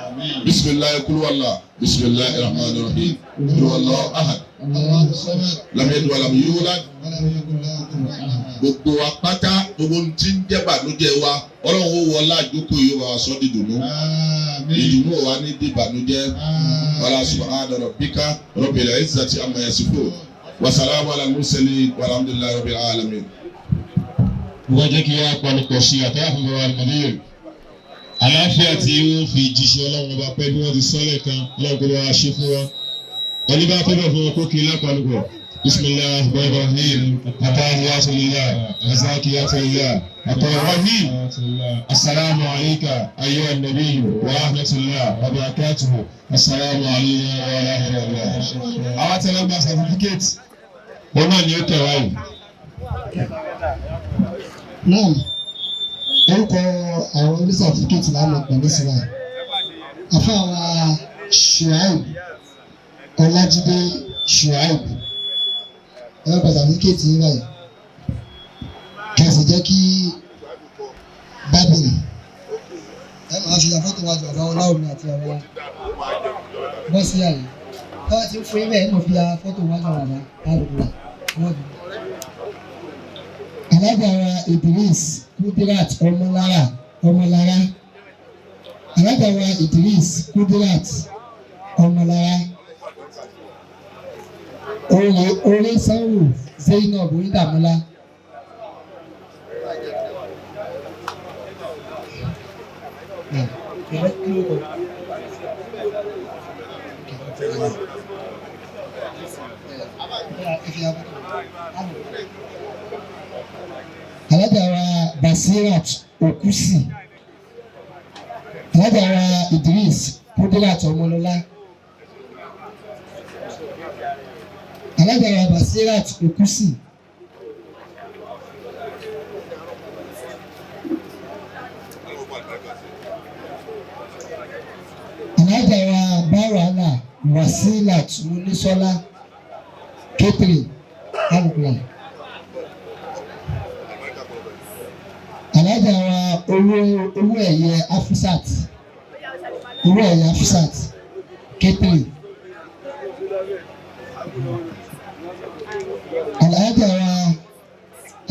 Amin. Bisimilayi kuluwala. Bisimilayi rahmani rahim. Kuluwala ahad. Allahu samad. Lam yalid wa lam yulad. Wa lam yakun lahu kufuwan ahad. Gbogbo apáta gbogbo tí ń jẹ́ bànújẹ́ wa Ọlọ́run ó wọlá àjókòó yìí wà sọ́ di dùnú. Amin. Ìdùnnú wa ní di bànújẹ́. Amin. Wala subhana rabbika rabbil izzati amma yasifun. Wa salamun ala al-mursalin walhamdulillahi rabbil alamin. Wọ́n jẹ́ kí wọ́n panupọ̀ sí àtàwọn bàbá àlùmọ́lẹ́yìn. Àlàáfíà tí wọ́n fi jíṣẹ́ Ọlọ́run ọba pẹ́ bí wọ́n ti sọ́lẹ̀ kan Ọlọ́run kó bá wa ṣe fún wa. Ẹni bá fẹ́ bẹ̀ fún wọn kó kí i lápapọ̀. Bismillah rahim atahiyatu lillah azakiyatu lillah atahirahim assalamu alayka ayyuhan nabiyyu wa rahmatullah wa barakatuhu assalamu alayna wa rahmatullah. Àwọn tẹ́lẹ̀ gba certificate wọn náà ni ó tẹ̀ wáyé. Náà orúkọ àwọn onísàfíkẹ́tì lánàá pẹ̀lú síra àfáàwà Shuaib Ọlájídé Shuaib ẹ̀rọ pàtàkìkẹ́tì yín báyìí kẹsì jẹ́ kí bábìlì ẹ máa fi àfọ́tò wájú àbá ọláwùmí àti àwọn bọ́sí àyè tọ́wọ́ ti ń fún yín bẹ́ẹ̀ ẹ̀ mọ̀ fi àfọ́tò wájú àwọn àbá alùpùpù wọ́n bí. Alágbára Idris Kudirat Ọmọlára Alágbára Idris Kudirat Ọmọlára Orí Sanwó Zainab Onídàmọ́lá. Alágbára Basirat Okusi Alágbára Idris Kudirat Ọmọlọ́lá Alágbára Basirat Okusi Alágbára Báwálà Wasilat Munisola Kétìrì alùpùpù. Alágbára owó ẹ̀yẹ Afusat Kétìrì. Alágbára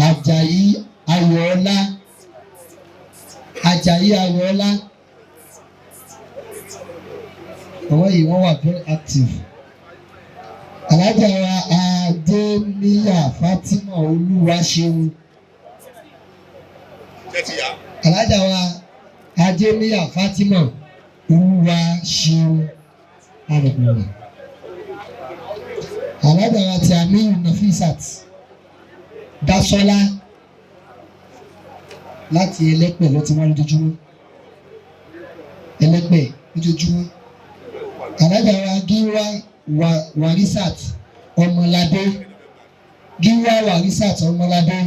Àjàyí Ayọ̀ọ́lá ọwọ́ yìí wọ́n wà very active. Alágbára Adéníyà Fatima Olúwaṣeun. Alágbára Adéníyà Fatima Olúwaṣeun alùpùpù. Alágbára ti Aminu Nafisat Dasola láti Ẹlẹ́pẹ̀ ló ti wá lójoojúmọ́. Ẹlẹ́pẹ̀ lójoojúmọ́. Alágbára Gíwá Warisat Ọmọládé Gíwá Warisat Ọmọládé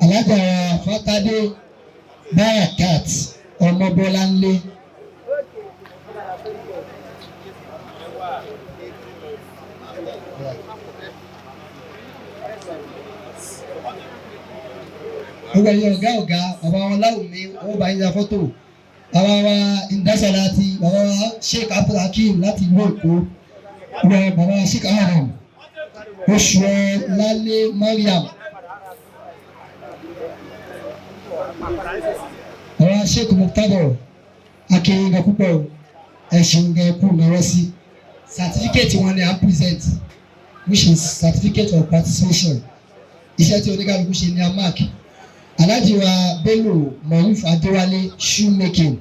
Alájà wa Fátádé Barakat Ọmọbọ́láńlé. Gbogbo ẹ̀yin ọ̀gá bàbá wọn Láwùmí wọ́n bá yín ya fọ́tò bàbá wa Indasalati bàbá wa Sheikh Abdulhakeem láti ìlú Èkó bàbá wa Sheikh Adam oṣù Lálé Mariam bàbá wa Sheikh Muktador akérèǹgà púpọ̀ ẹ̀sìn ẹ̀kú náwó sí certificate wọn ni à ń present which is certificate of participation iṣẹ́ tí oníkàlùkù ṣe ní amark. Alhaji wa Bello Moruf Adéwálé shoemaking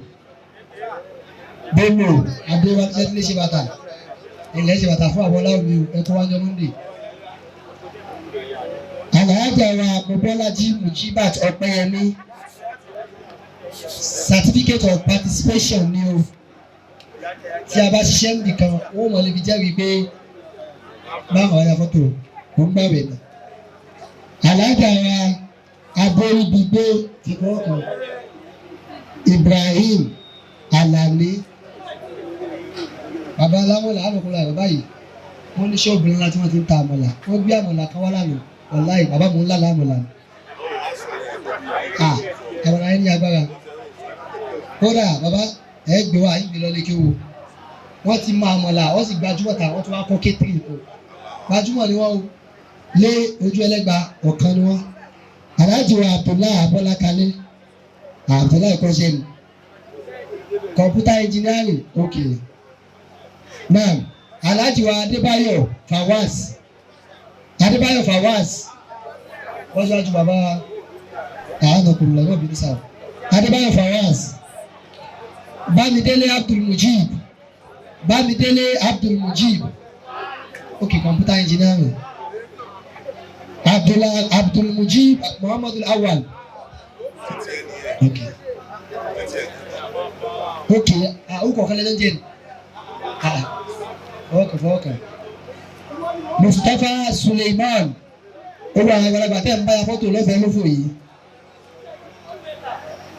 Bello Adéwálé ṣe ilé ṣe bàtà ilé ṣe bàtà fún àwọn Láwùmí ẹ̀kọ́ wájú Monday. Alhaji wa Mobọ́lájí Mujibat Ọpẹ́yẹmí certificate of participation ni o tí a bá ṣiṣẹ́ nìkan wọ́n mọ̀ lè fi jẹ́rìí pé báwọn ọ̀yà fọ́tò kò ń gbàgbé mi. Alhaji wa Adéríbigbé ti kọ́kọ́ Ibrahim Alani bàbá alámọ̀lá àlùkùnrin àrùn báyìí wọ́n ní ṣọ́ọ̀bù ńlá tí wọ́n ti ń ta àmọ̀là wọ́n gbé àmọ̀là kan wá lánàá ọ̀láì bàbá mò ń lá lámọ̀là ni àmọ̀là yẹn ní agbára kódà bàbá ẹ̀ gbé wa yín gbé lọ lékè wò wọ́n ti mọ àmọ̀là wọ́n sì gbajúmọ̀ ta wọ́n tún wá kọ́ kétìrì kù gbajúmọ̀ ni wọ́n lé ojú ẹlẹ́gba ọ̀kan ni wọ́n. Alhaji wa Abdullahi Abọ́lákalé Abdullahi kọ́ṣẹ́ ni computer engineering okay naam. Alhaji wa Adébáyọ̀ Fawaz wọ́n ṣáájú bàbá àwọn ọkùnrin lọ́wọ́ bí nísà Adébáyọ̀ Fawaz Bámidélé Abdul Mujib okay computer engineering. Abdul Mujib Muhammad Awal okay uko kale nje okay Mustafa Suleiman ó wà àgbàlagbà tẹ́ ń bá ya fọ́tò lọ́fẹ̀ẹ́ lófò yìí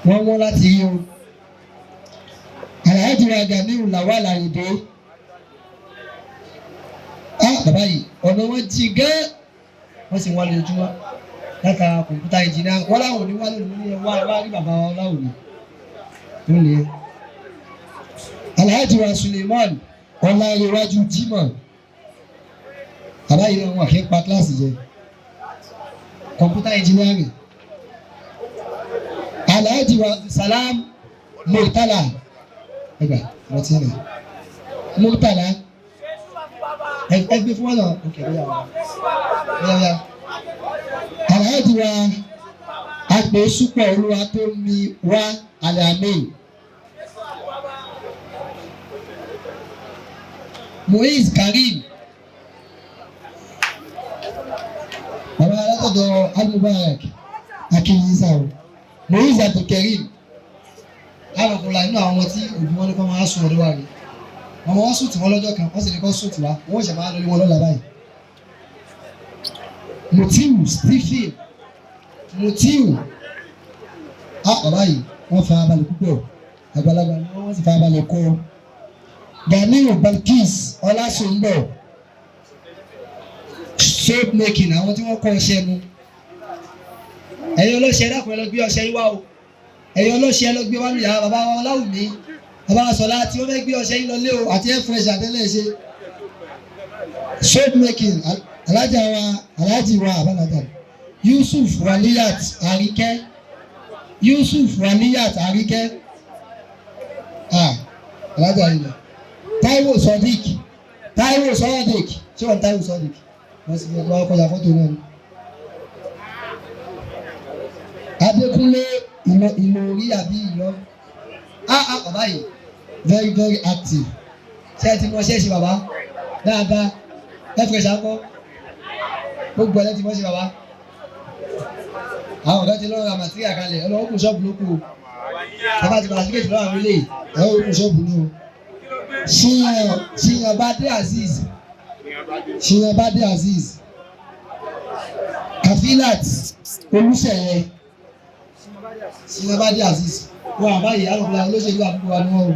wọ́n mú láti yí o. Alhaji wa Ganiu Lawal Ayinde bàbá yìí ọ̀nà wọn jí gán wọ́n sì wá lójúmọ́ látara kọ̀ǹpútà ìjìnlẹ̀ wọ́n láwọn òní wá lónìí ní wá rí bàbá wọn láwùjọ tó lè. Alhaji wa Suleiman Ọláréwájú Jimoh bàbá yìí wọn kì í pa kíláàsì jẹ kọ̀ǹpútà engineering. Alhaji wa Salam Murtala ẹgbà ọtí rẹ Murtala ẹgbẹ́ fún wọn náà òkè lóyà. Alhaji wa Agbésúpọ̀ Olúwatómiwá Alamin Muiz Karim bàbá alátọ̀dọ̀ Al-Mubarak akínyínsá o Muiz Abdulkarim àwọn ọkùnrin nínú àwọn ọmọ tí òbí wọn ní kọ́ máa sùn ọdún wa rí ọmọ wọn sùn tí wọn lọ́jọ́ kan wọ́n sì ní kọ́ sùn tí wa wọ́n ṣẹ̀ máa lórí wọn lọ́la báyìí. Mutiu Stephen Mutiu bàbá yìí wọ́n fa abalẹ̀ púpọ̀ àgbàlagbà ni wọ́n sì fa abalẹ̀ kọ́. Ganiu Balkis Ọlásùnbọ̀ soap making àwọn tí wọ́n kọ́ ọṣẹ nu ẹ̀yin ọlọ́ṣẹ́ dákun ẹ lọ gbé ọṣẹ yín wá o ẹ̀yin ọlọ́ṣẹ́ ẹ lọ gbé wá ní ìyá bàbá wa Láwùmí bàbá wa Sọlá tí wọ́n fẹ́ gbé ọṣẹ yín lọ lé o àti air fresh àtẹ́lẹ̀ ṣe soap making. Alhaji wa abalaja Yusuf Waliyat Àríkẹ́ alájà yìí Táíwò Sodiq ṣé wọn Táíwò Sodiq wọ́n sì fẹ́ kọ́ ya fọ́tò náà ni. Adékúnlé Ìlórí àbí ìlọ bàbá yìí very very active ṣé ẹ ti mọ ṣẹ́ẹ̀ṣì bàbá dáadáa lẹ́fẹ̀ẹ́ ṣàkọ́ gbogbo ẹ̀ lẹ́tí mọ́ ṣe bàbá àwọn ọ̀dọ́ ti lọ́ọ́ ra màtíríà kalẹ̀ ọlọ́wọ́ kù ṣọ́ọ̀bù ló kù o bàbá ti bàtà síkèjì lọ́wọ́ àwọn ilé ẹ̀ ó kù ṣọ́ọ̀bù ní o ṣíyan bá dé Azeez Ṣìyànbádé Azeez Kafilat Olúṣèyẹ Ṣìyànbádé Azeez wọn àbáyé alùpùpù olóṣèlú àdúgbò wa ni wọn o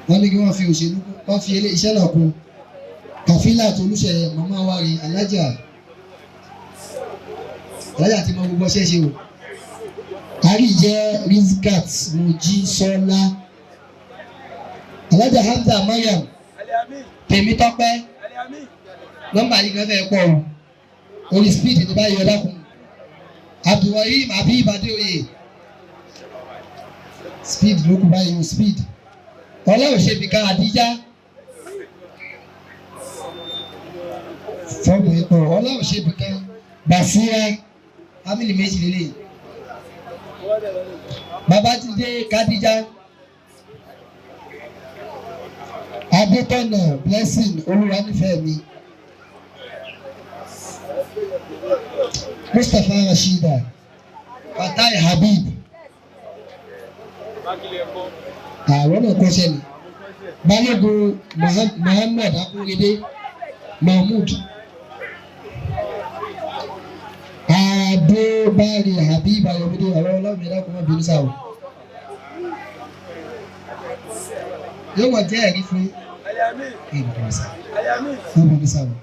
wọn ní kí wọn fi òṣèlú wọn fi iṣẹ́ náà kún Kafilat Olúṣèyẹ màmá wa rí alájà ti mọ gbogbo ọṣẹ ṣe o àríjẹ Rizkat Mojísọ́lá alájà Hamza Mariam Tèmítọ́pẹ́ nọ́mbà yìí kan fẹ́ pọ̀ o orí speed ní báyìí ọ̀dà kùn Abdulrahim Habib Adéoyè speed ló kù báyìí o speed ọlọ́ọ̀ṣẹ́bìkà Àdíjá fọ́ọ̀mù ipò ọlọ́ọ̀ṣẹ́bìkà Basira family méjì lélẹ̀ Babátúndé Kádíjà Adétọ́nà Blessing Olúwanífẹ̀mí Mustapha Rashida Fatai Habib àwọn náà kọ́ sẹ́ni Balógun Muhammad Akurede Mahmood Adébárí Habib Ayọ̀mídé àwọn ọlọ́run ẹ̀dá kò má bínú sáà o yóò wọ́n jẹ́ ẹ̀rí fún bínú sáà o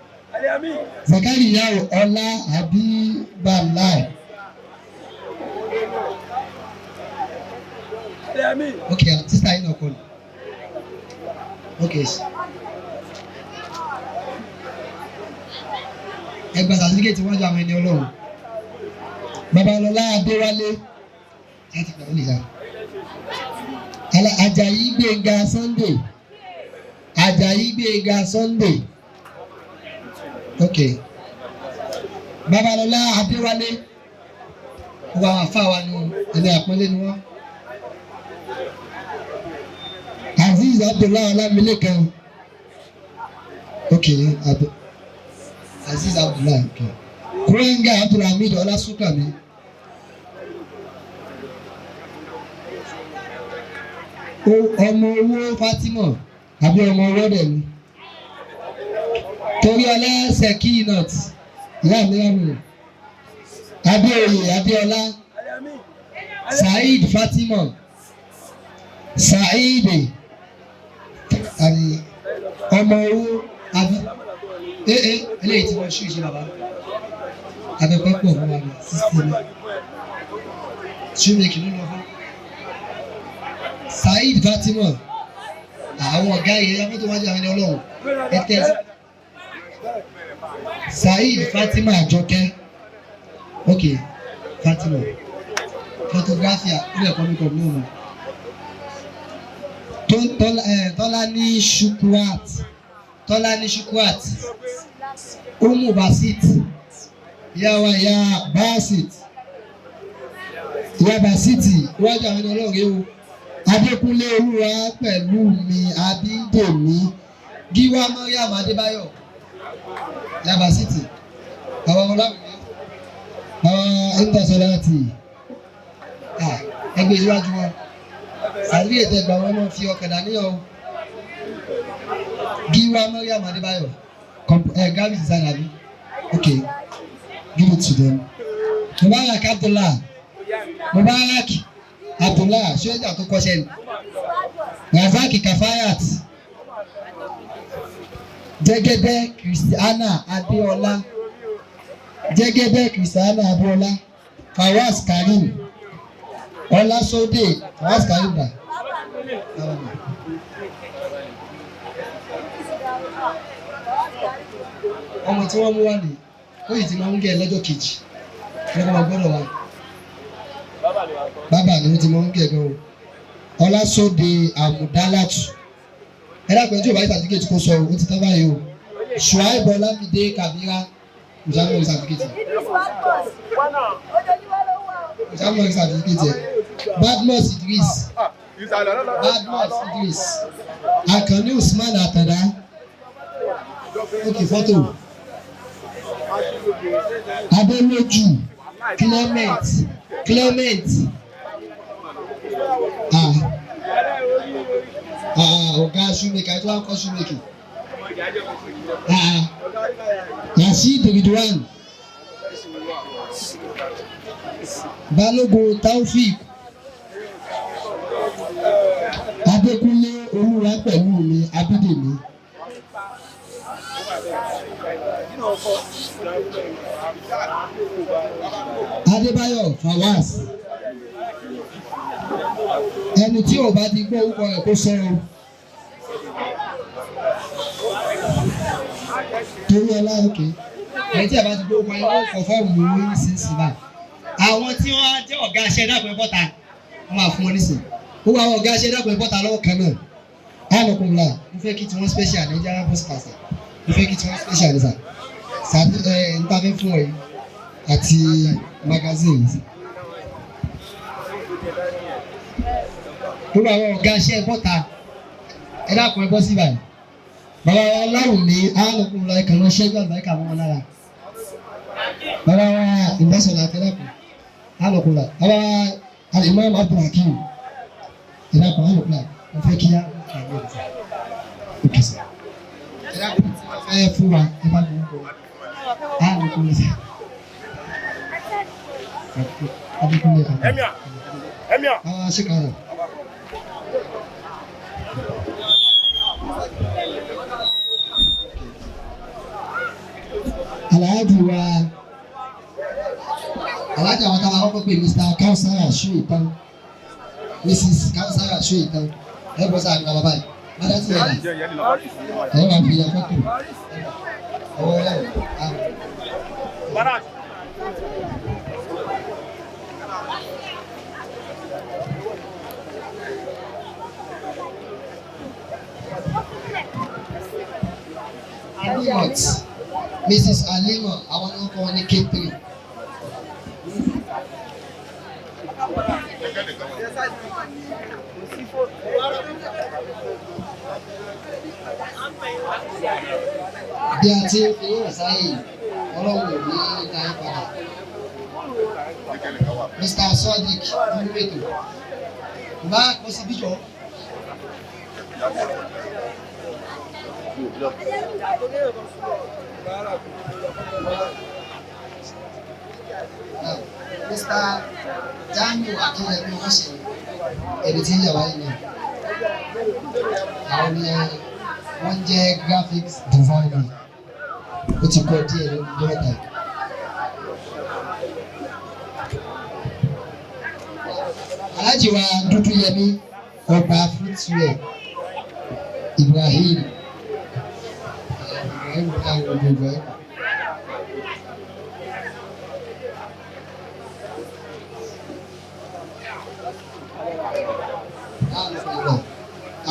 Zakari Yao Ọlá Abibalai ok sísá yìí náà kọ́ ni ok ẹgbẹ́ sàtífíkẹ́tì wọ́n jọ àwọn ẹni ọlọ́run Babalọlá Adéwálé láti gbà wọlé yàrá Àjàyí Gbénga Sunday Àjàyí Gbénga Sunday ok Babalọlá Adéwálé wọ́n àwọn afáwa ni ẹni àpọ́nlé ni wọ́n Azeez Abdullahi Ọlámilékan ok Azeez Abdullahi ok Kúrẹ́ngà Abdulhamid Ọlásùnkànmí ọmọ owó Fatima àbí ọmọ owó rẹ̀ ni Toríọlá Sekinat ìyá mi rẹ̀ Adéoyè Adéọlá Saheed Fatima Saheed ọmọ owó àbí eléyìí tí wọ́n ṣú ìṣe bàbá abẹ́pẹ́ pọ̀ fún wa ní sísítẹ́mù ṣúmẹ́kì ló lọ fún Saheed Fatima àwọn ọ̀gá ìyẹn mọ́tò wájú àwọn ẹni ọlọ́run ẹ̀tẹ́ Saheed Fatima Àjọkẹ́ ok Fatima photography ilé ẹ̀kọ́ mi kọ̀ ní òun Tọ́lání Shukurat Umu Basit Yawa ya Basit ya Basiti wájú àwọn ẹni ọlọ́run ewu Adékúnlé Olúwa pẹ̀lú mi Abídèmí Gíwá Mariam Adébáyọ̀ ya Basiti àwọn ọlọ́run àwọn Intasolati ẹgbẹ́ ìwájú wọn àlùyé ìtẹ̀gbà wọn náà fi ọkàn dàníyàn o Gíwá Mariam Adébáyọ̀ graphic designer bi okay give it to them Mubarak Abdullah ṣéjà tó kọ́ṣẹ́ ni Razak Kafayat Jẹ́gẹ́dẹ́ Christiana Adéọlá Fawaz Karim Ọlásódé Fawaz Karim dà ọmọ tí wọ́n mú wá ní ó yìí ti máa ń gẹ̀ lọ́jọ́ kejì lọ́kọ́ máa gbọ́dọ̀ wá bàbá ni wọ́n ti máa ń gẹ̀ gan o Ọlásódé Àmúdálátù ẹ̀dá pẹ̀lú tí o bá yí sàtífíkẹ́tì kó sọ o ti tán báyìí o Ṣùáìbù Ọlámídé Kàbírá ìṣàmúlò sàtífíkẹ́tì Badmus Idris Àkànní Usman Àtàndá okay photo Adélójú Clement ọ̀gá shoemaker tó wá ń kọ́ shoemaking Rasheed Ridwan, Balógun Taofik, Adékúnlé Olúwapẹ̀lúmi Abídèmí, Adébáyọ̀ Fawaz. Ẹni tí ò bá ti gbọ́ orúkọ rẹ̀ kó sọ o. Torí ọlá òkè. Ẹni tí ò bá ti gbọ́ orúkọ rẹ̀ kó kọ̀ fọ́ọ̀mù ní nísinsìnyí báyìí. Àwọn tí wọ́n jẹ́ ọ̀gá aṣẹ́ dàpọ̀ bọ́ta wọ́n máa fún wọn nísìnyí. Gbogbo àwọn ọ̀gá aṣẹ́ dàpọ̀ bọ́ta lọ́wọ́ kan náà. Àlọ́kùnrin là ń fẹ́ kí tí wọ́n special ní Nigeria Post Card ń fẹ́ kí tí wọ́n special ní sà. Sàbí ń ta fẹ́ fún ọ yìí àti magazines. Gbogbo àwọn ọ̀gá aṣẹ́ bọ́ta ẹ dákun ẹ bọ́ sí báyìí. Bàbá wa Láwùmí àlọ́kùnrin là kàn lọ ṣẹ́jú àlùbáríkà mọ́ wọn lára. Bàbá wa ìbásọ̀lá àtẹ́lákùn àlọ́kùnrin là. Bàbá wa Imam Abdulhakeem ìdákùn àlọ́kùnrin là wọ́n fẹ́ kí á kàwé ọ̀sán. Òkè sọ. Ìdákùn tí wọ́n fẹ́ fún wa ẹ bá mi kọ́ àlọ́kùnrin sà. Adékúnlé kan. Àwọn aṣèkàrà. Aláàjì àwọn táwọn akọ́kọ́ pé Mr. Kausara Ṣóyìtán, Mrs. Kausara Ṣóyìtán, ẹ bọ́ sáà ní bàbá báyìí, bàbá tí yẹn dà, ẹ wà fi àkọ́kọ́, ọwọ́ ẹ̀ Alimot, Mrs. Alima, àwọn ni wọ́n kọ́ wọn ní K3. Bí a ti ń fi yóò sáyé ọlọ́run ò ní dáyé padà. Mr. Sodiq Olúwètò, bá kó sí bíjọ́. Mr. Jamiu Akínyẹmí wọ́n ṣe ẹni tí ń yàwá yìí. Àwọn ni wọ́n jẹ́ graphics designer. Ó ti kọ́ díẹ̀ lórí mẹ́ta. Aláàjì wa Dúdúyẹmí ọba Fruitwear Ibrahim.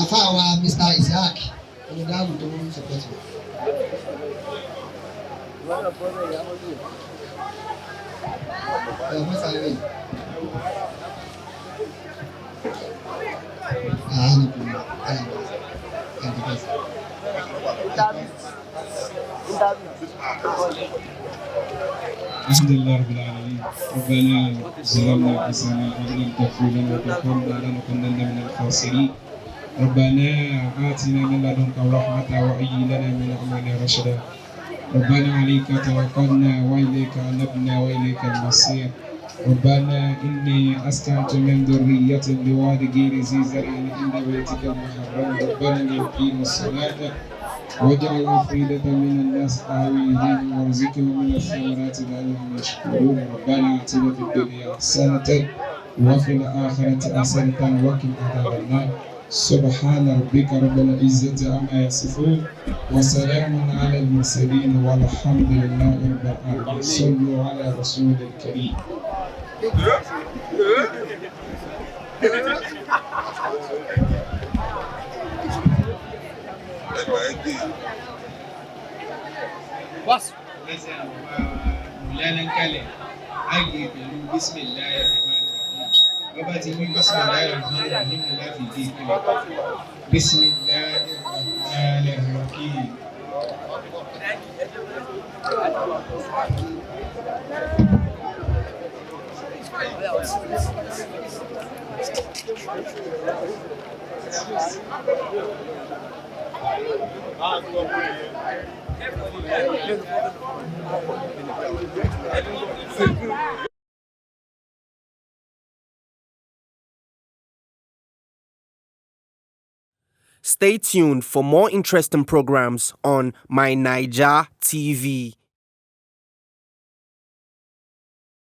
Afa wa Mr. Isaac olùdáàbò tó ń sọpọ́tì. الحمد لله رب العالمين ربنا ظلمنا انفسنا وان لم تغفر لنا وترحمنا لنكونن من الخاسرين ربنا آتنا من لدنك رحمة وهيئ لنا من أمرنا رشدا ربنا عليك توكلنا وإليك أنبنا وإليك المصير ربنا إني أسكنت من ذرية بواد غير ذي زرع عند بيتك المحرم ربنا ليقيموا الصلاة واجعل أفئدة من الناس تهوي إليهم وارزقهم من الثمرات لعلهم يشكرون ربنا آتنا في الدنيا حسنة وفي الآخرة حسنة وقنا عذاب النار سبحان ربك رب العزة عما يصفون وسلام على المرسلين والحمد لله رب العالمين صلوا على رسول الكريم بس مولانا كالي اي بسم الله الرحمن الرحيم bàbá ti wí bisimilayi rahman rahim ní láti di ìpínlẹ̀ bisimilayi rahman rahim. Stay tuned for more interesting programs on My Naija TV.